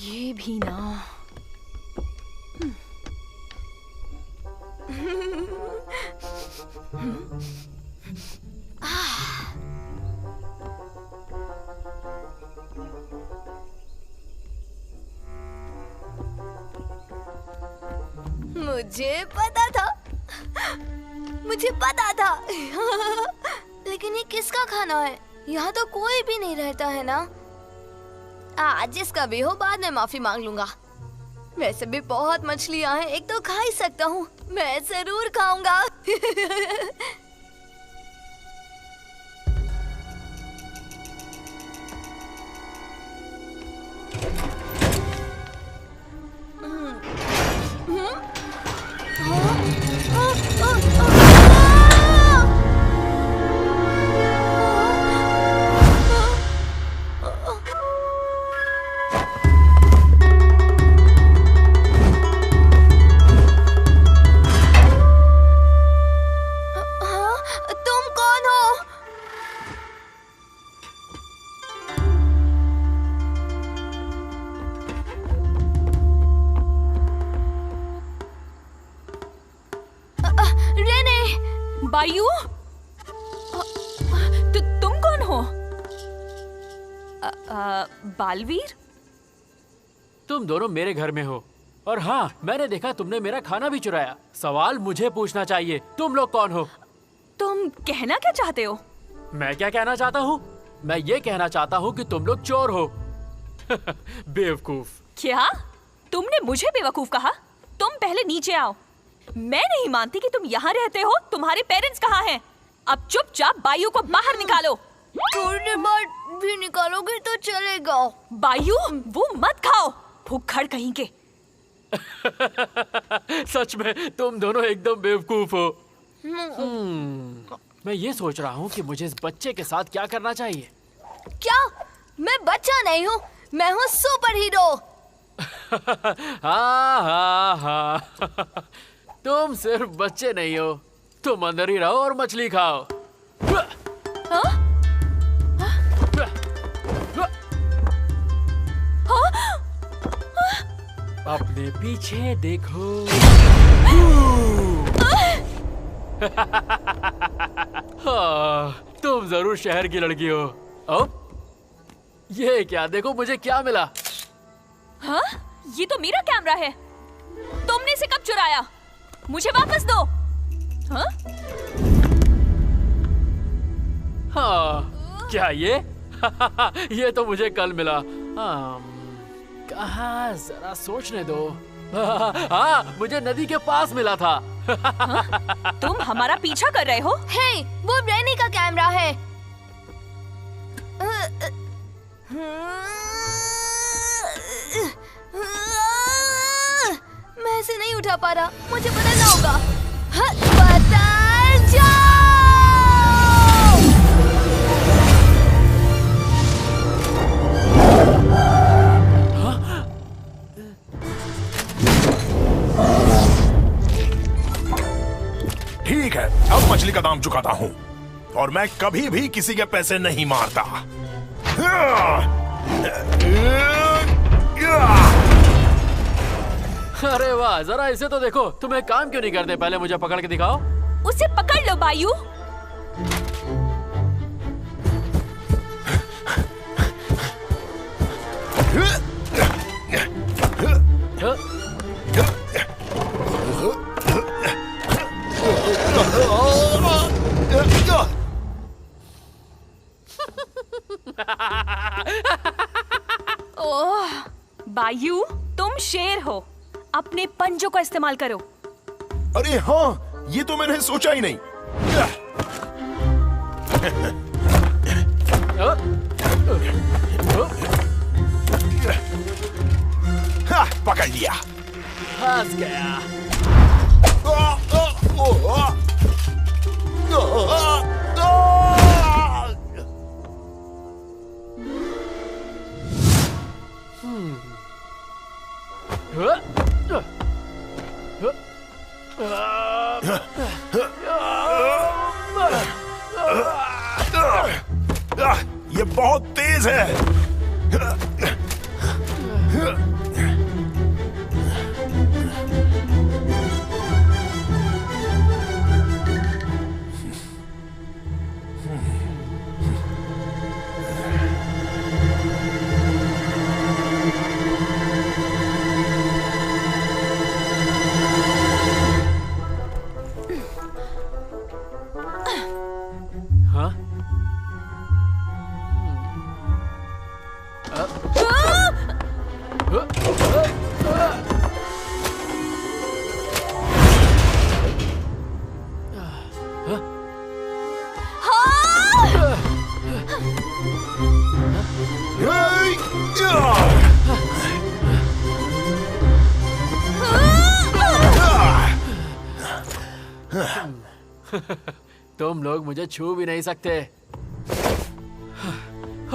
ये भी ना। मुझे पता था। लेकिन ये किसका खाना है? यहाँ तो कोई भी नहीं रहता है ना। जिसका भी हो, बाद में माफी मांग लूंगा। वैसे भी बहुत मछलियाँ हैं, एक तो खा ही सकता हूँ। मैं जरूर खाऊंगा। बायू, तुम कौन हो? बालवीर? तुम दोनों मेरे घर में हो। और हाँ, मैंने देखा तुमने मेरा खाना भी चुराया। सवाल मुझे पूछना चाहिए, तुम लोग कौन हो? तुम कहना क्या चाहते हो? मैं क्या कहना चाहता हूँ? मैं ये कहना चाहता हूँ कि तुम लोग चोर हो। बेवकूफ। क्या? तुमने मुझे बेवकूफ कहा? तुम पहले नीचे आओ। मैं नहीं मानती कि तुम यहाँ रहते हो। तुम्हारे पेरेंट्स कहाँ हैं? अब चुपचाप बायू को बाहर निकालो। थोड़ी देर बाद भी निकालोगे तो चलेगा। बायू, वो मत खाओ, भूखड़ कहीं के। सच में तुम दोनों एकदम बेवकूफ हो। मैं ये सोच रहा हूँ कि मुझे इस बच्चे के साथ क्या करना चाहिए। क्या? मैं बच्चा नहीं हूँ, मैं हूँ सुपर हीरो। हाँ। तुम सिर्फ बच्चे नहीं हो, तुम अंदर ही रहो और मछली खाओ। अपने पीछे देखो। तुम जरूर शहर की लड़की हो। ये क्या? देखो मुझे क्या मिला। हाँ? ये तो मेरा कैमरा है। तुमने इसे कब चुराया? मुझे वापस दो। हाँ? हाँ, क्या ये? ये तो मुझे कल मिला। कहाँ, जरा सोचने दो। हाँ, मुझे नदी के पास मिला था। हाँ? तुम हमारा पीछा कर रहे हो? हे, वो रेनी का कैमरा है। मैं इसे नहीं उठा पा रहा, मुझे बदलना होगा। बदल जाओ। ठीक है, अब मछली का दाम चुकाता हूँ और मैं कभी भी किसी के पैसे नहीं मारता। अरे वाह, जरा इसे तो देखो। तुम एक काम क्यों नहीं करते? पहले मुझे पकड़ के दिखाओ। उसे पकड़ लो बायू। वायु, तुम शेर हो, अपने पंजों का इस्तेमाल करो। अरे हाँ, ये तो मैंने सोचा ही नहीं। हाँ, पकड़ लिया। फंस गया। ये बहुत तेज है। हाँ? तुम लोग मुझे छू भी नहीं सकते।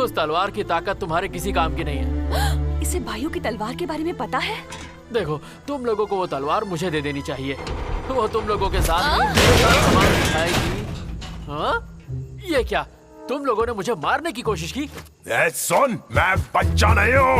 उस तलवार की ताकत तुम्हारे किसी काम की नहीं है। इसे वायु की तलवार के बारे में पता है? देखो, तुम लोगों को वो तलवार मुझे दे देनी चाहिए। वो तुम लोगों के साथ नहीं, मेरे साथ सामान दिखाएगी। हाँ? ये क्या? तुम लोगों ने मुझे मारने की कोशिश की? सुन, मैं बच्चा नहीं हूँ।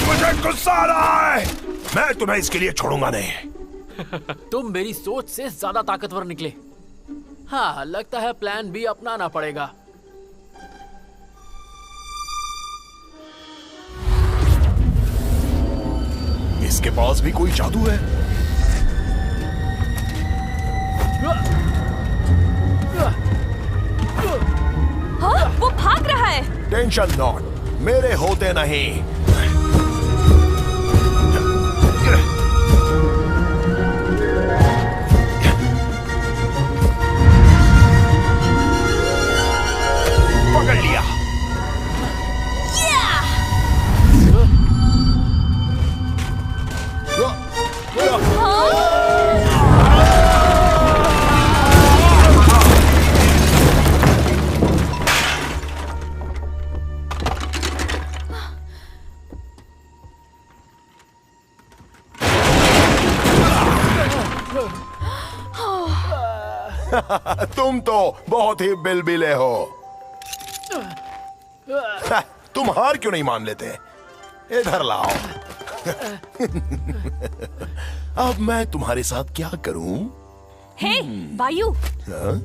मुझे गुस्सा आ रहा है। मैं तुम्हें इसके लिए छोड़ूंगा नहीं। तुम मेरी सोच से ज्यादा ताकतवर निकले। हाँ, लगता है प्लान बी अपनाना पड़ेगा। इसके पास भी कोई जादू है। हाँ, वो भाग रहा है। टेंशन नॉट, मेरे होते नहीं। पकड़ लिया। तुम तो बहुत ही बिलबिले हो। तुम हार क्यों नहीं मान लेते? इधर लाओ। अब मैं तुम्हारे साथ क्या करूं? हे, वायु। हाँ?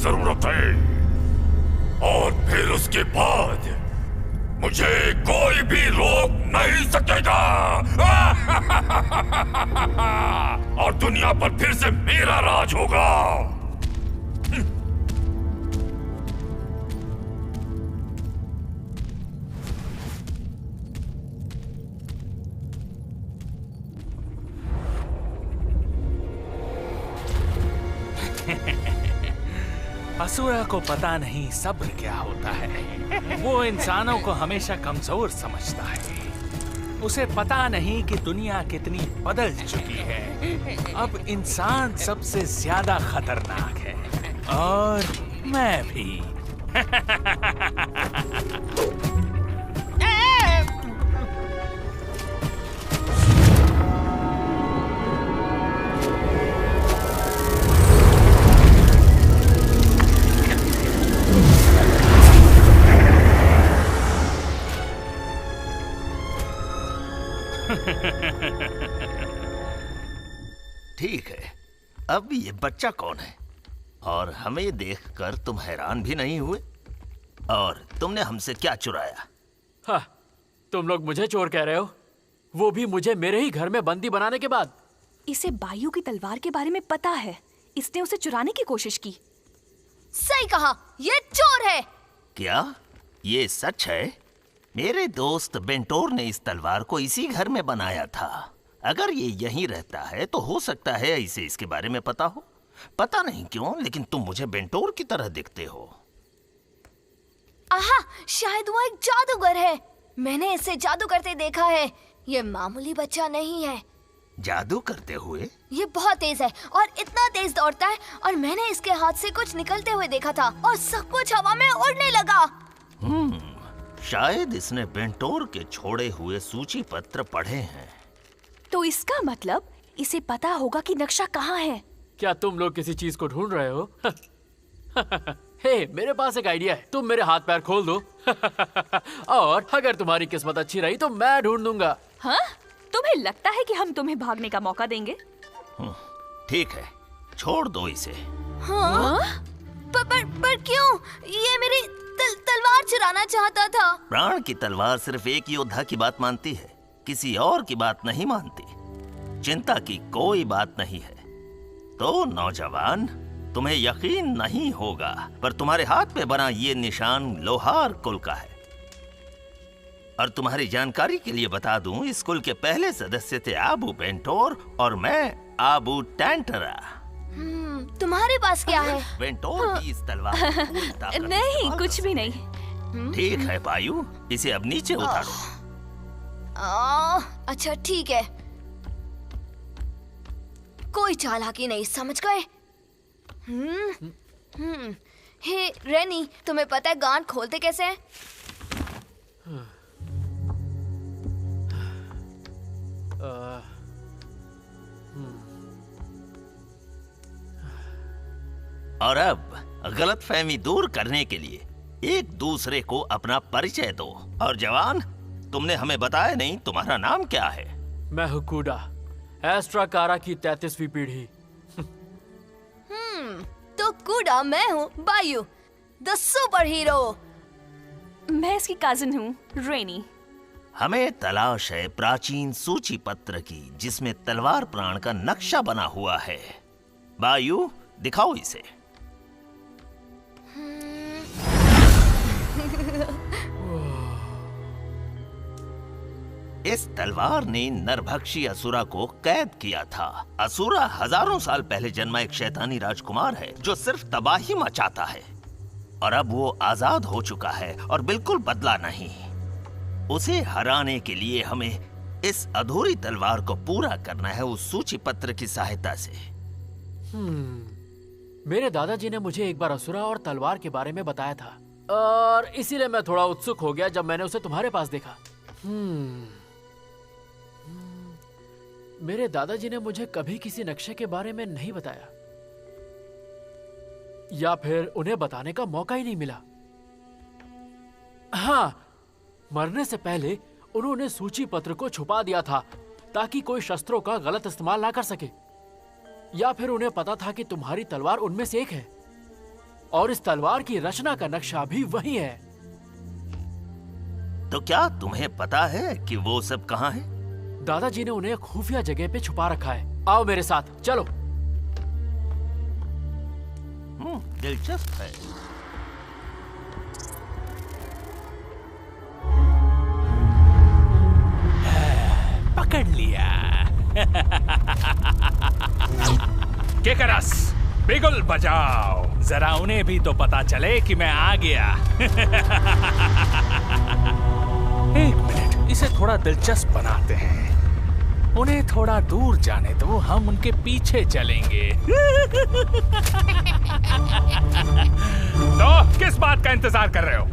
जरूरत है, और फिर उसके बाद मुझे कोई भी रोक नहीं सकेगा। और दुनिया पर फिर से मेरा राज होगा। असुरा को पता नहीं सब्र क्या होता है। वो इंसानों को हमेशा कमजोर समझता है। उसे पता नहीं कि दुनिया कितनी बदल चुकी है। अब इंसान सबसे ज्यादा खतरनाक है, और मैं भी। ठीक है, अब ये बच्चा कौन है? और हमें देखकर तुम हैरान भी नहीं हुए? और तुमने हमसे क्या चुराया? हाँ, तुम लोग मुझे चोर कह रहे हो? वो भी मुझे मेरे ही घर में बंदी बनाने के बाद? इसे बायू की तलवार के बारे में पता है। इसने उसे चुराने की कोशिश की। सही कहा, ये चोर है। क्या ये सच है? मेरे दोस्त बेंटोर ने इस तलवार को इसी घर में बनाया था। अगर ये यहीं रहता है तो हो सकता है इसे इसके बारे में पता हो। पता नहीं क्यों, लेकिन तुम मुझे बेंटोर की तरह दिखते हो। आहा, शायद वो एक जादूगर है। मैंने इसे जादू करते देखा है। ये मामूली बच्चा नहीं है। जादू करते हुए? ये बहुत तेज है और इतना तेज दौड़ता है, और मैंने इसके हाथ से कुछ निकलते हुए देखा था और सब कुछ हवा में उड़ने लगा। शायद इसने बेंटोर के छोड़े हुए सूची पत्र पढ़े हैं। तो इसका मतलब इसे पता होगा कि नक्शा कहाँ है। क्या तुम लोग किसी चीज को ढूंढ रहे हो? हे, मेरे पास एक आइडिया है। तुम मेरे हाथ पैर खोल दो। और अगर तुम्हारी किस्मत अच्छी रही तो मैं ढूंढ दूंगा। हाँ? तुम्हें लगता है कि हम तुम्हें भागने का मौका देंगे? ठीक है, छोड़ दो इसे। हाँ? पर क्यों? ये मेरी तलवार चुराना चाहता था। प्राण की तलवार सिर्फ एक योद्धा की बात मानती है, किसी और की बात नहीं मानती। चिंता की कोई बात नहीं है। तो नौजवान, तुम्हें यकीन नहीं होगा, पर तुम्हारे हाथ पे बना ये निशान लोहार कुल का है। और तुम्हारी जानकारी के लिए बता दूं, इस कुल के पहले सदस्य थे आबू बेंटोर और मैं आबू टैंटरा। तुम्हारे पास क्या है? बेंटोर की इस तलवार में पूरी ताकत नहीं, कुछ भी नहीं। ठीक है बायू, इसे अब नीचे उतारो। अच्छा ठीक है, कोई चालाकी नहीं, समझ गए? हे रेनी, तुम्हें पता है गांठ खोलते कैसे हैं? और अब गलतफहमी दूर करने के लिए एक दूसरे को अपना परिचय दो। और जवान, तुमने हमें बताया नहीं, तुम्हारा नाम क्या है? मैं हूँ कूडा, एस्ट्राकारा की 33वीं पीढ़ी। तो कूडा मैं हूँ बायू, द सुपर हीरो। मैं इसकी कजिन हूँ, रेनी। हमें तलाश है प्राचीन सूची पत्र की, जिसमें तलवार प्राण का नक्शा बना हुआ है। बायू, दिखाओ इसे। इस तलवार ने नरभक्षी असुरा को कैद किया था। असुरा हजारों साल पहले जन्मा एक शैतानी राजकुमार है जो सिर्फ तबाही मचाता है। और अब वो आजाद हो चुका है और बिल्कुल बदला नहीं। उसे हराने के लिए हमें इस अधूरी तलवार को पूरा करना है उस सूची पत्र की सहायता से। मेरे दादाजी ने मुझे एक बार असुरा और तलवार के बारे में बताया था, और इसीलिए मैं थोड़ा उत्सुक हो गया जब मैंने उसे तुम्हारे पास देखा। मेरे दादाजी ने मुझे कभी किसी नक्शे के बारे में नहीं बताया, या फिर उन्हें बताने का मौका ही नहीं मिला। हाँ, मरने से पहले उन्होंने सूची पत्र को छुपा दिया था ताकि कोई शस्त्रों का गलत इस्तेमाल ना कर सके, या फिर उन्हें पता था कि तुम्हारी तलवार उनमें से एक है। और इस तलवार की रचना का नक्शा भी वही है। तो क्या तुम्हें पता है कि वो सब कहाँ है? दादाजी ने उन्हें एक खुफिया जगह पे छुपा रखा है। आओ मेरे साथ, चलो। दिलचस्प है। पकड़ लिया। केकरस, बिगुल बजाओ, जरा उन्हें भी तो पता चले कि मैं आ गया। एक मिनट, इसे थोड़ा दिलचस्प बनाते हैं। उन्हें थोड़ा दूर जाने दो, हम उनके पीछे चलेंगे। तो किस बात का इंतजार कर रहे हो?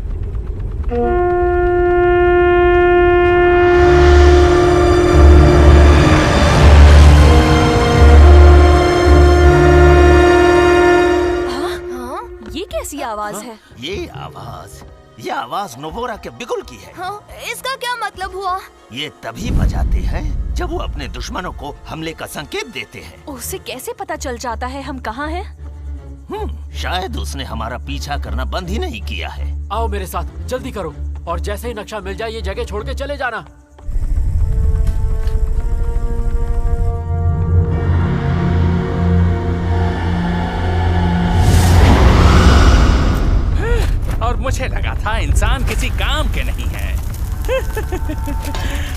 ये कैसी आवाज है? ये आवाज नोबोरा के बिगुल की है। हाँ, इसका क्या मतलब हुआ? ये तभी बजाते हैं जब वो अपने दुश्मनों को हमले का संकेत देते हैं। उसे कैसे पता चल जाता है हम कहाँ हैं? शायद उसने हमारा पीछा करना बंद ही नहीं किया है। आओ मेरे साथ, जल्दी करो, और जैसे ही नक्शा मिल जाए ये जगह छोड़ के चले जाना। और मुझे लगा था इंसान किसी काम के नहीं है।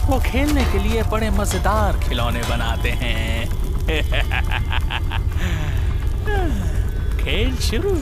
वो खेलने के लिए बड़े मजेदार खिलौने बनाते हैं। खेल शुरू।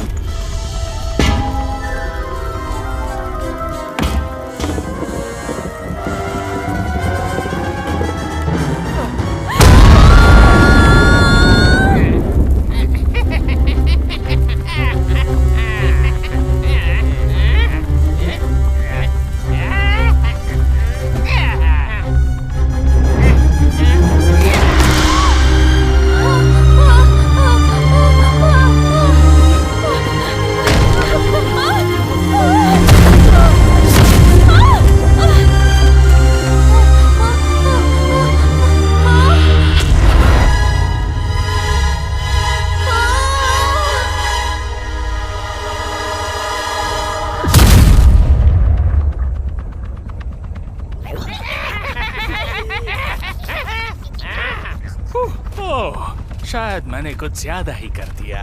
शायद मैंने कुछ ज्यादा ही कर दिया।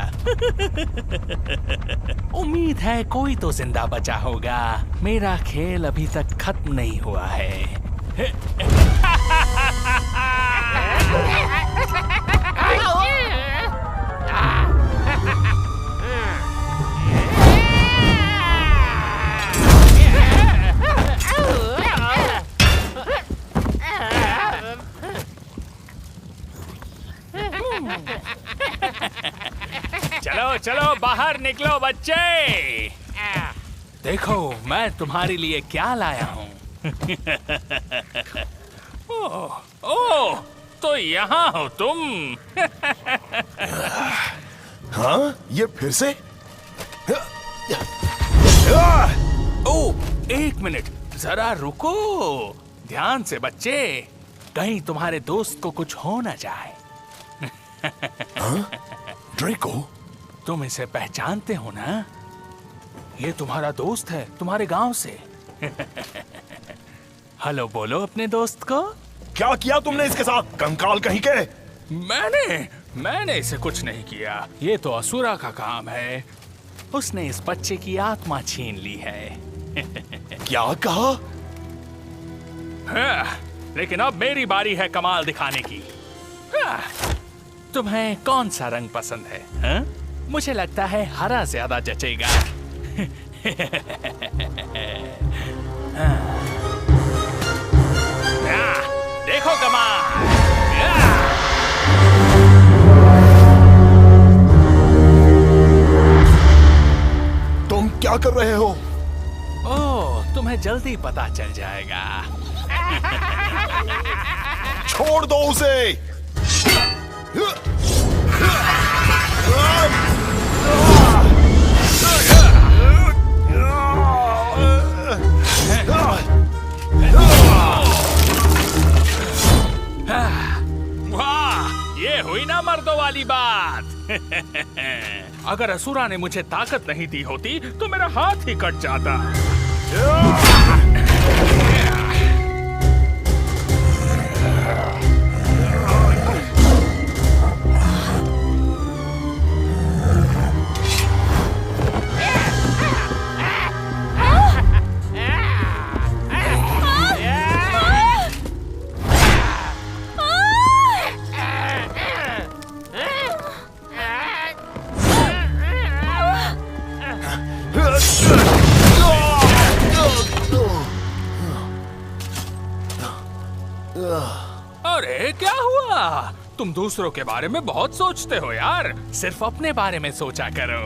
उम्मीद है कोई तो जिंदा बचा होगा। मेरा खेल अभी तक खत्म नहीं हुआ है। चलो चलो बाहर निकलो बच्चे। देखो मैं तुम्हारे लिए क्या लाया हूँ। ओह, तो यहाँ हो तुम। हाँ, ये फिर से? ओह, एक मिनट, जरा रुको। ध्यान से बच्चे, कहीं तुम्हारे दोस्त को कुछ हो न जाए। हाँ? ड्रेको? तुम इसे पहचानते हो ना? ये तुम्हारा दोस्त है, तुम्हारे गांव से। हेलो बोलो अपने दोस्त को। क्या किया तुमने इसके साथ, कंकाल कहीं के? मैंने इसे कुछ नहीं किया। ये तो असुरा का काम है। उसने इस बच्चे की आत्मा छीन ली है। क्या कहा? हाँ, लेकिन अब मेरी बारी है कमाल दिखाने की। हाँ, तुम्हें कौन सा रंग पसंद है? हाँ? मुझे लगता है हरा ज्यादा जचेगा। देखो कमाल। तुम क्या कर रहे हो? ओह, तुम्हें जल्दी पता चल जाएगा। छोड़ दो उसे। वाह, ये हुई ना मर्दों वाली बात। अगर असुरा ने मुझे ताकत नहीं दी होती तो मेरा हाथ ही कट जाता। अरे क्या हुआ? तुम दूसरों के बारे में बहुत सोचते हो यार, सिर्फ अपने बारे में सोचा करो।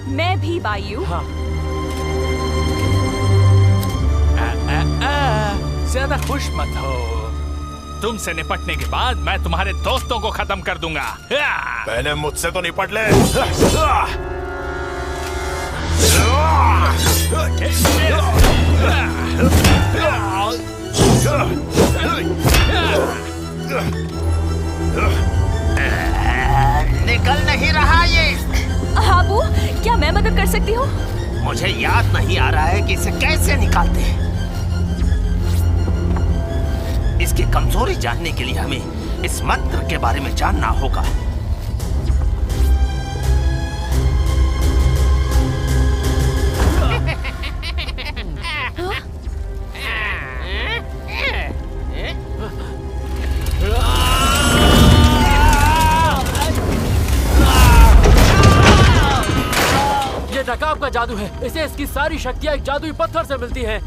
मैं भी बायू। हाँ। ज्यादा खुश मत हो, तुमसे निपटने के बाद मैं तुम्हारे दोस्तों को खत्म कर दूंगा। पहले मुझसे तो निपट ले। निकल नहीं रहा ये। हाबू, क्या मैं मदद कर सकती हूँ? मुझे याद नहीं आ रहा है कि इसे कैसे निकालते हैं। इसकी कमजोरी जानने के लिए हमें इस मंत्र के बारे में जानना होगा। नकाब का जादू है, इसे इसकी सारी शक्तियाँ एक जादुई पत्थर से मिलती हैं।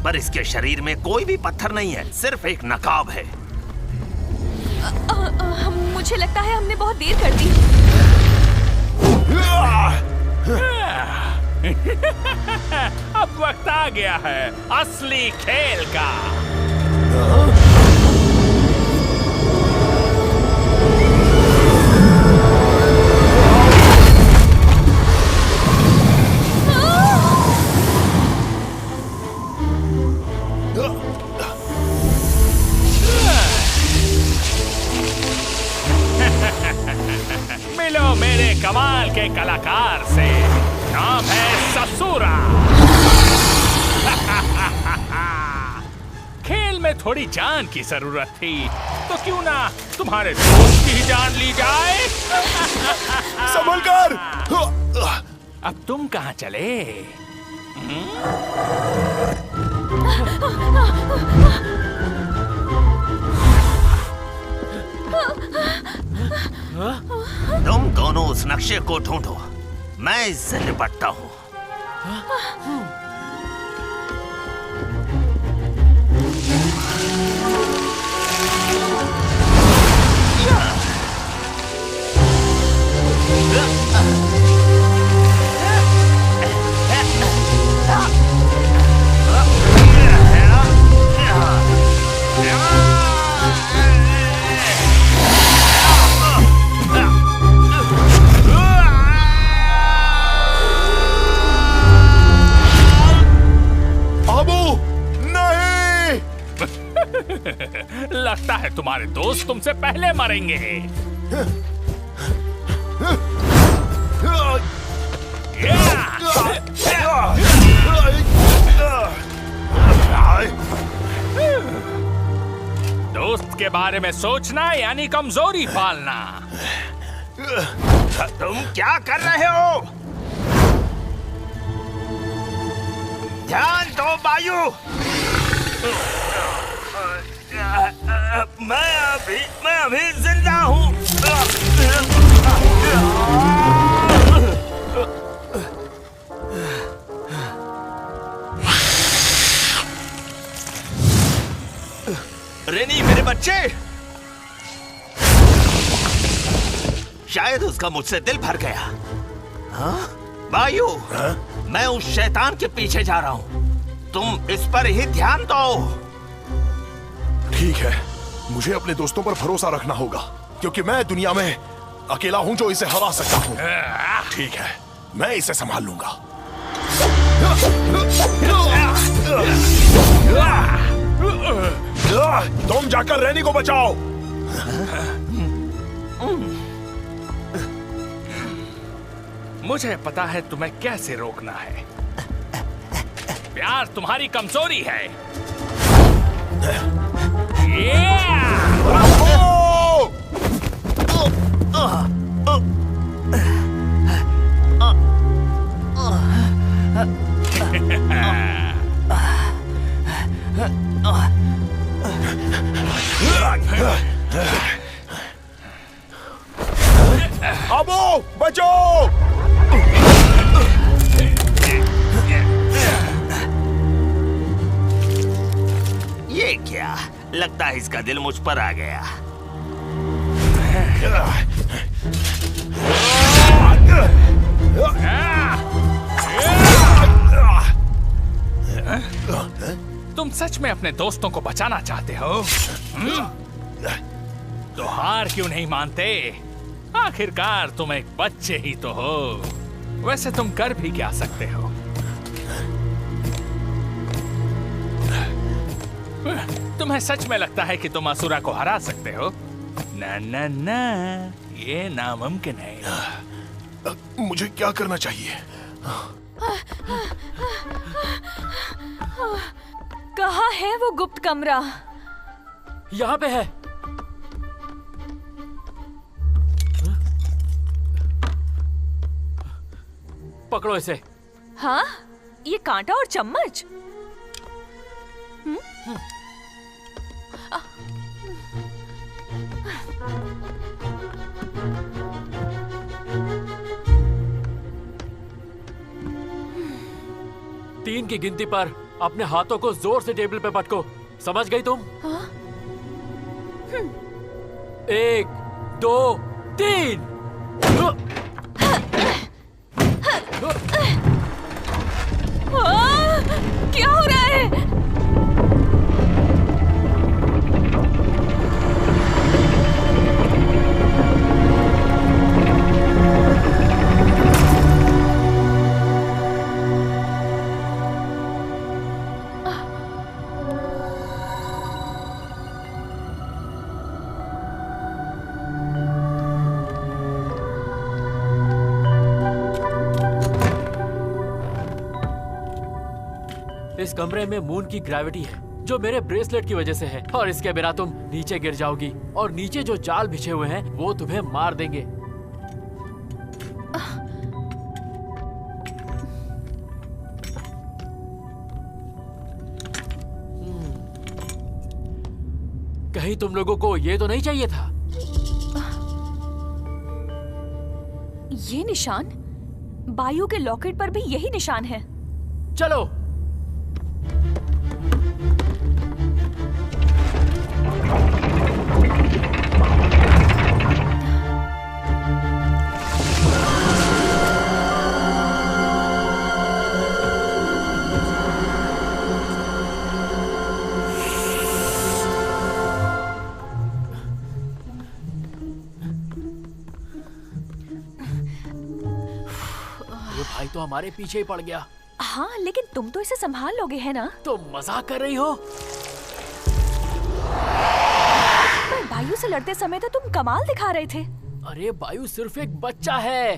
पर इसके शरीर में कोई भी पत्थर नहीं है, सिर्फ एक नकाब है। मुझे लगता है हमने बहुत देर कर दी। अब वक्त आ गया है असली खेल का। मिलो मेरे कमाल के कलाकार से, नाम है ससुरा। खेल में थोड़ी जान की जरूरत थी, तो क्यों ना तुम्हारे दोस्त की जान ली जाए। संभल कर। अब तुम कहाँ चले? तुम दोनों उस नक्शे को ढूंढो, मैं इससे निपटता हूँ। लगता है तुम्हारे दोस्त तुमसे पहले मरेंगे। दोस्त के के बारे में सोचना यानी कमजोरी पालना। तुम क्या कर रहे हो? ध्यान दो वायु। मैं अभी जिंदा हूँ। रेनी मेरे बच्चे, शायद उसका मुझसे दिल भर गया। हाँ? वायु, मैं उस शैतान के पीछे जा रहा हूँ, तुम इस पर ही ध्यान दो। ठीक है, मुझे अपने दोस्तों पर भरोसा रखना होगा, क्योंकि मैं दुनिया में अकेला हूँ जो इसे हरा सकता हूँ। ठीक है, मैं इसे संभाल लूंगा। तुम जाकर रैनी को बचाओ। मुझे पता है तुम्हें कैसे रोकना है। प्यार तुम्हारी कमजोरी है। अबो बचो। ये क्या? लगता है इसका दिल मुझ पर आ गया। तुम सच में अपने दोस्तों को बचाना चाहते हो? तो हार क्यों नहीं मानते? आखिरकार तुम एक बच्चे ही तो हो। वैसे तुम कर भी क्या सकते हो? तुम्हें सच में लगता है कि तुम असुरा को हरा सकते हो? ना ना ना, ये नामुमकिन है। मुझे क्या करना चाहिए? कहाँ है वो गुप्त कमरा? यहाँ पे है। पकड़ो इसे। हाँ, ये कांटा और चम्मच। तीन की गिनती पर अपने हाथों को जोर से टेबल पे पटको। समझ गई तुम? 1, 2, 3। क्या हो रहा है? इस कमरे में मून की ग्रेविटी है जो मेरे ब्रेसलेट की वजह से है, और इसके बिना तुम नीचे गिर जाओगी और नीचे जो जाल बिछे हुए हैं वो तुम्हें मार देंगे। कहीं तुम लोगों को ये तो नहीं चाहिए था? ये निशान? बायु के लॉकेट पर भी यही निशान है। चलो। भाई तो हमारे पीछे ही पड़ गया। हाँ, लेकिन तुम तो इसे संभाल लोगे है ना? तो मजाक कर रही हो? पर बायु से लड़ते समय तो तुम कमाल दिखा रहे थे। अरे बायु सिर्फ एक बच्चा है।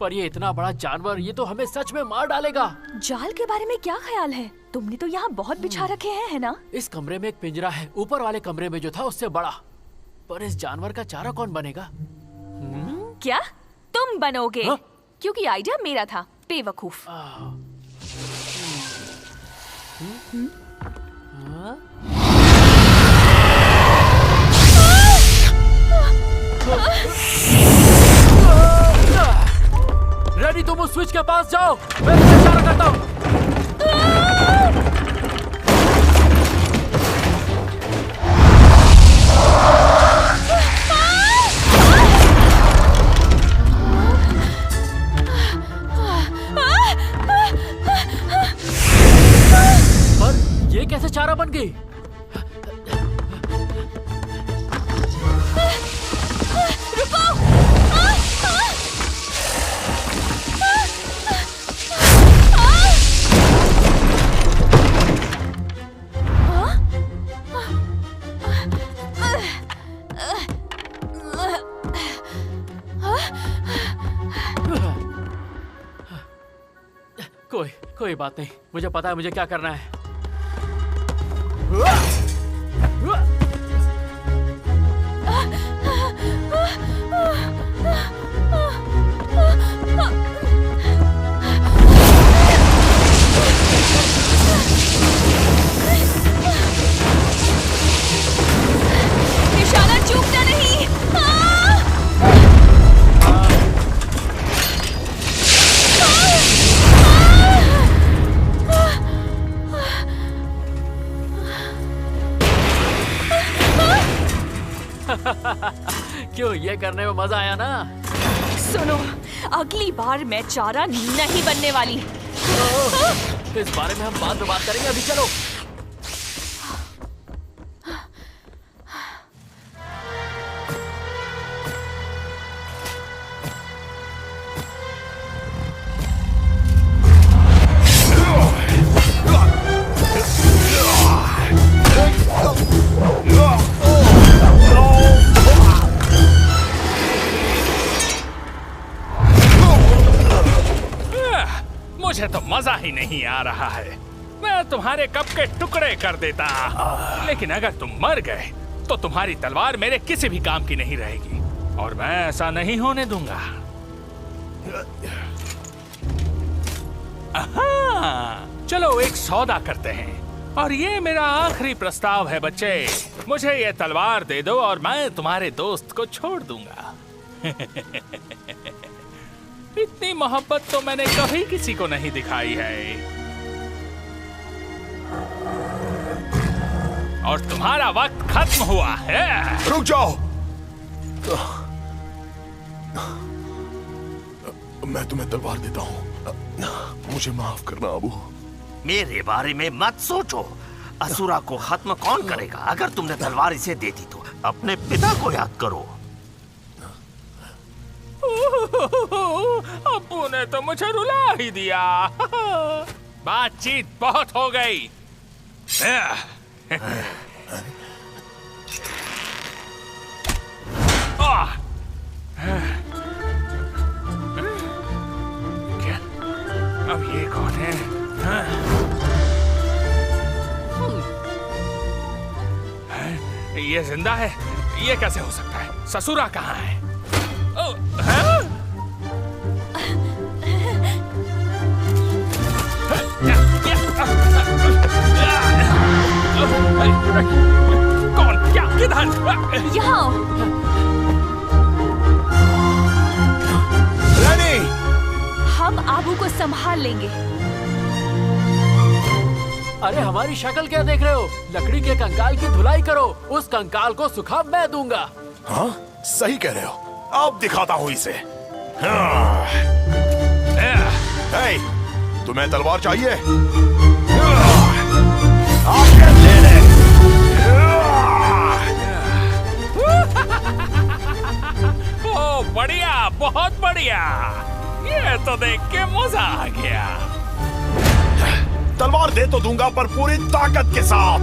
पर ये इतना बड़ा जानवर, ये तो हमें सच में मार डालेगा। जाल के बारे में क्या ख्याल है? तुमने तो यहाँ बहुत बिछा रखे हैं, है ना? इस कमरे में एक पिंजरा है, ऊपर वाले कमरे में जो था उससे बड़ा। पर इस जानवर का चारा कौन बनेगा? क्या तुम बनोगे? हाँ? क्योंकि आइडिया मेरा था, बेवकूफ। रेडी, तुम उस स्विच के पास जाओ, मैं तुम्हें इशारा करता हूँ। पर ये कैसे चारा बन गई? कोई बात नहीं, मुझे पता है मुझे क्या करना है। निशाना चूकना नहीं। क्यों, ये करने में मजा आया ना? सुनो, अगली बार मैं चारा नहीं बनने वाली। इस बारे में हम बाद में बात करेंगे, अभी चलो। मुझे तो मजा ही नहीं आ रहा है। मैं तुम्हारे कप के टुकड़े कर देता, लेकिन अगर तुम मर गए तो तुम्हारी तलवार मेरे किसी भी काम की नहीं रहेगी, और मैं ऐसा नहीं होने दूंगा। चलो एक सौदा करते हैं, और ये मेरा आखिरी प्रस्ताव है बच्चे। मुझे ये तलवार दे दो और मैं तुम्हारे दोस्त को छोड़ दूंगा। इतनी मोहब्बत तो मैंने कभी किसी को नहीं दिखाई है। और तुम्हारा वक्त खत्म हुआ है। रुक जाओ, मैं तुम्हें तलवार देता हूँ, मुझे माफ करना अबू। मेरे बारे में मत सोचो, असुरा को खत्म कौन करेगा? अगर तुमने तलवार इसे दे दी तो अपने पिता को याद करो। अब्बू ने तो मुझे रुला ही दिया। बातचीत बहुत हो गई। क्या? अब ये कौन है? ये जिंदा है? ये कैसे हो सकता है? ससुरा कहाँ है? कौन? क्या? किधर? यहाँ। रानी, हम आबू को संभाल लेंगे। अरे हमारी शक्ल क्या देख रहे हो? लकड़ी के कंकाल की धुलाई करो, उस कंकाल को सुखा मैं दूंगा। हाँ, सही कह रहे हो। अब दिखाता हूँ इसे। तुम्हें तलवार चाहिए? आके ले ले। ओ बढ़िया, बहुत बढ़िया। ये तो देख के मजा आ गया। तलवार दे तो दूंगा, पर पूरी ताकत के साथ।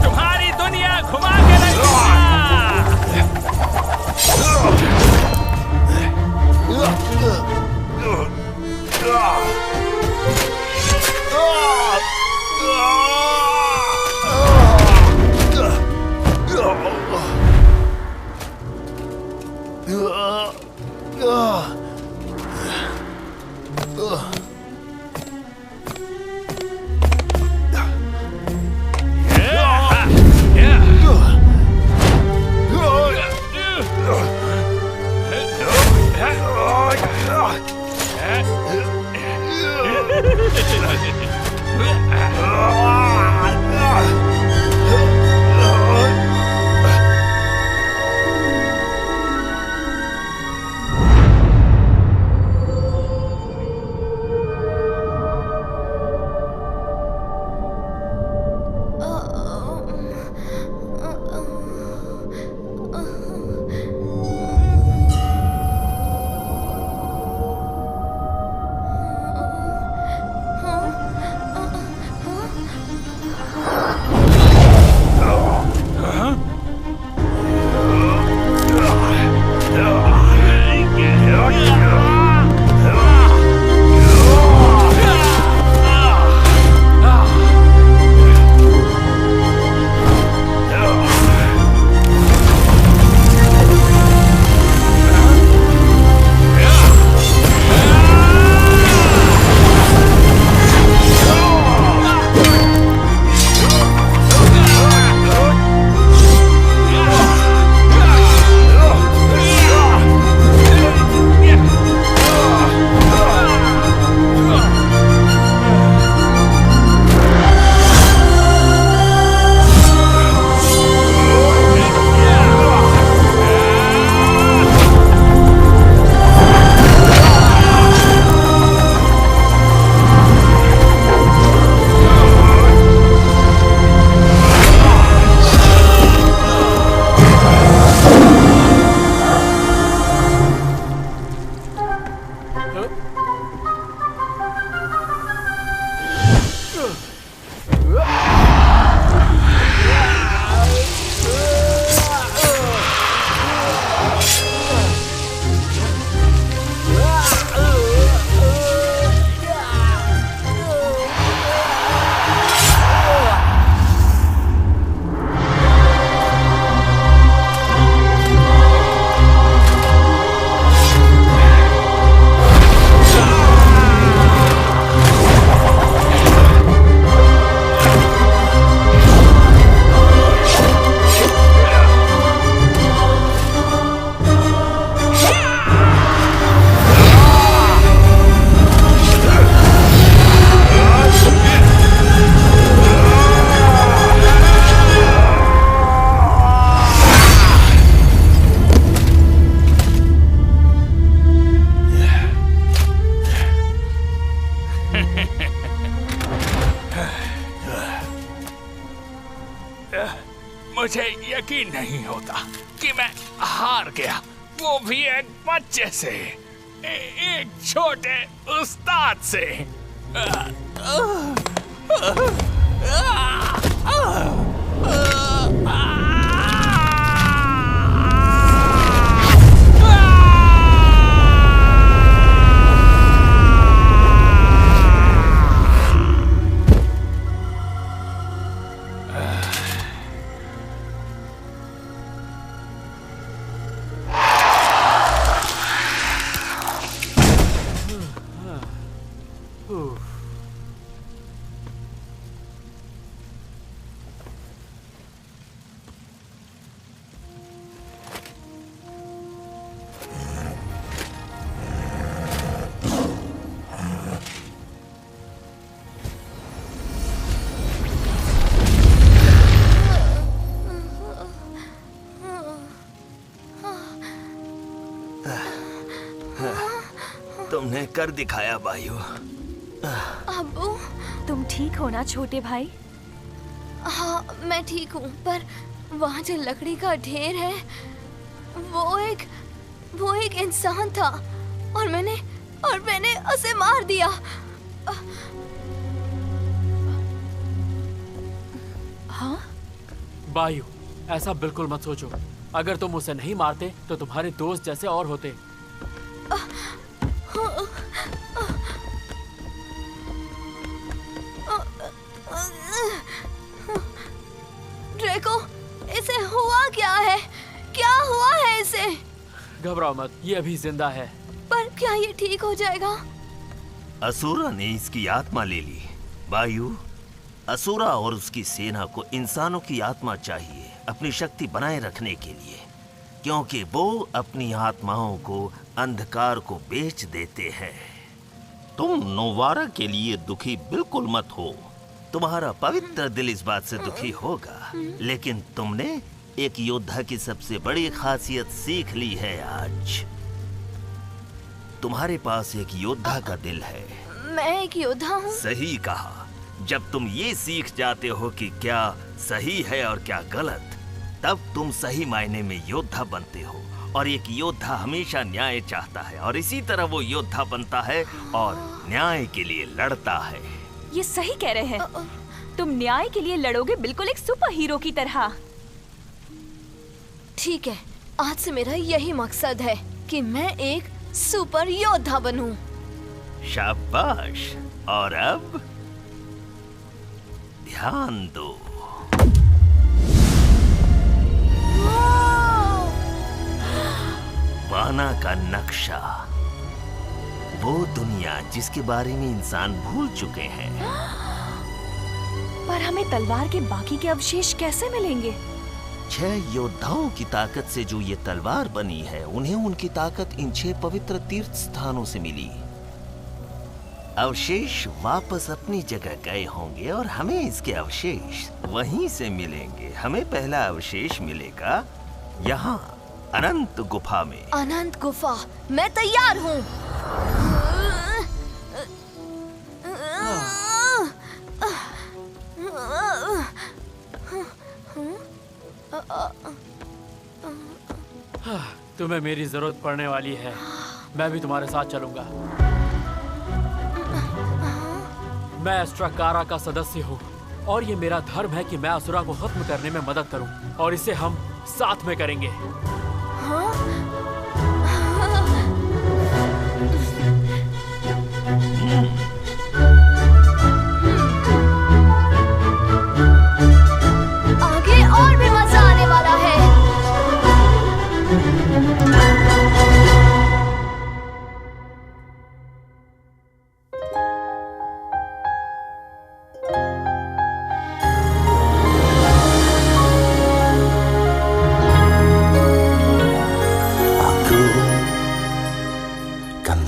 तुम्हारी दुनिया घुमा के रखूंगा। मुझे यकीन नहीं होता कि मैं हार गया, वो भी एक बच्चे से, एक छोटे उस्ताद से। तुमने कर दिखाया बायू। अब्बू, तुम ठीक हो ना छोटे भाई? हाँ मैं ठीक हूँ, पर वहाँ जो लकड़ी का ढेर है वो एक इंसान था और मैंने उसे मार दिया। हाँ? बायू, ऐसा बिल्कुल मत सोचो। अगर तुम उसे नहीं मारते तो तुम्हारे दोस्त जैसे और होते। ड्रेको, इसे हुआ क्या है? क्या हुआ है इसे? घबराओ मत, ये अभी जिंदा है। पर क्या ये ठीक हो जाएगा? असुरा ने इसकी आत्मा ले ली। बायू, असुरा और उसकी सेना को इंसानों की आत्मा चाहिए अपनी शक्ति बनाए रखने के लिए, क्योंकि वो अपनी आत्माओं को अंधकार को बेच देते हैं। तुम नोवारा के लिए दुखी बिल्कुल मत हो। तुम्हारा पवित्र दिल इस बात से दुखी होगा, लेकिन तुमने एक योद्धा की सबसे बड़ी खासियत सीख ली है आज। तुम्हारे पास एक योद्धा का दिल है। मैं एक योद्धा हूँ? सही कहा। जब तुम ये सीख जाते हो कि क्या सही है और क्या गलत, तब तुम सही मायने में योद्धा बनते हो। और एक योद्धा हमेशा न्याय चाहता है और इसी तरह वो योद्धा बनता है और न्याय के लिए लड़ता है। ये सही कह रहे हैं। तुम न्याय के लिए लड़ोगे, बिल्कुल एक सुपर हीरो की तरह। ठीक है, आज से मेरा यही मकसद है कि मैं एक सुपर योद्धा बनूं। शाबाश। और अब ध्यान दो। वाना का नक्शा, वो दुनिया जिसके बारे में इंसान भूल चुके हैं। पर हमें तलवार के बाकी के अवशेष कैसे मिलेंगे? 6 योद्धाओं की ताकत से जो ये तलवार बनी है, उन्हें उनकी ताकत इन 6 पवित्र तीर्थ स्थानों से मिली। अवशेष वापस अपनी जगह गए होंगे और हमें इसके अवशेष वहीं से मिलेंगे। हमें पहला अवशेष मिलेगा यहाँ अनंत गुफा में। अनंत गुफा, मैं तैयार हूँ। तुम्हें मेरी जरूरत पड़ने वाली है। मैं भी तुम्हारे साथ चलूंगा। मैं एस्ट्राकारा का सदस्य हूँ और ये मेरा धर्म है कि मैं असुरा को खत्म करने में मदद करूँ, और इसे हम साथ में करेंगे। आगे और भी मजा आने वाला है।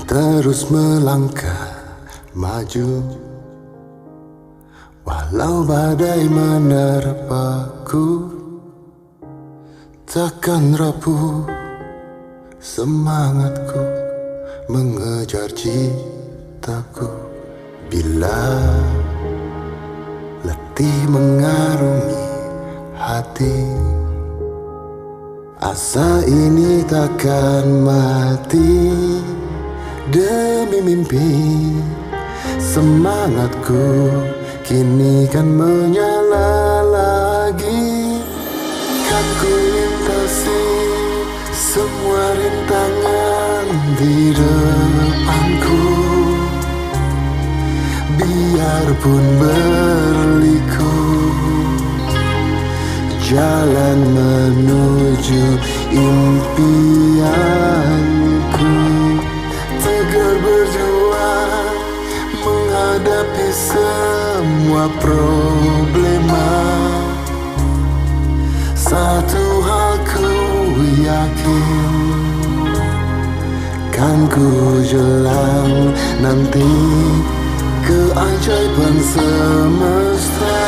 Terus melangkah maju, walau badai menerpaku, takkan rapuh semangatku mengejar citaku. Bila letih mengarungi hati, asa ini takkan mati. Demi mimpi, semangatku kini kan menyala lagi. Kan ku lintasi semua rintangan di depanku, biarpun berliku jalan menuju impianku. Tegar berjuang menghadapi semua problema. Satu hal ku yakin, kan ku jelang nanti keajaiban semesta.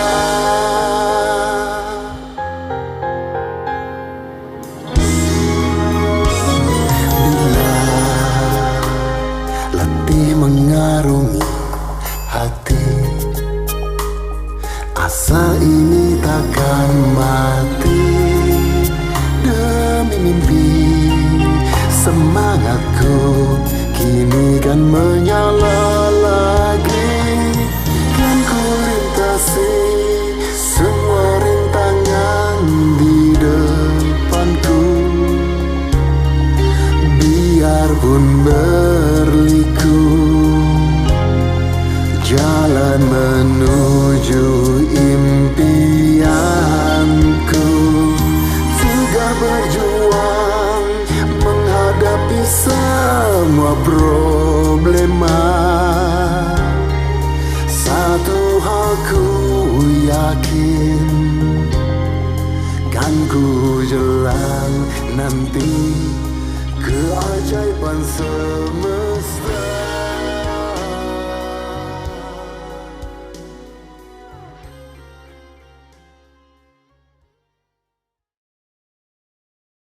semua problema. Satu hal ku yakin, kan ku jelang nanti keajaiban semesta.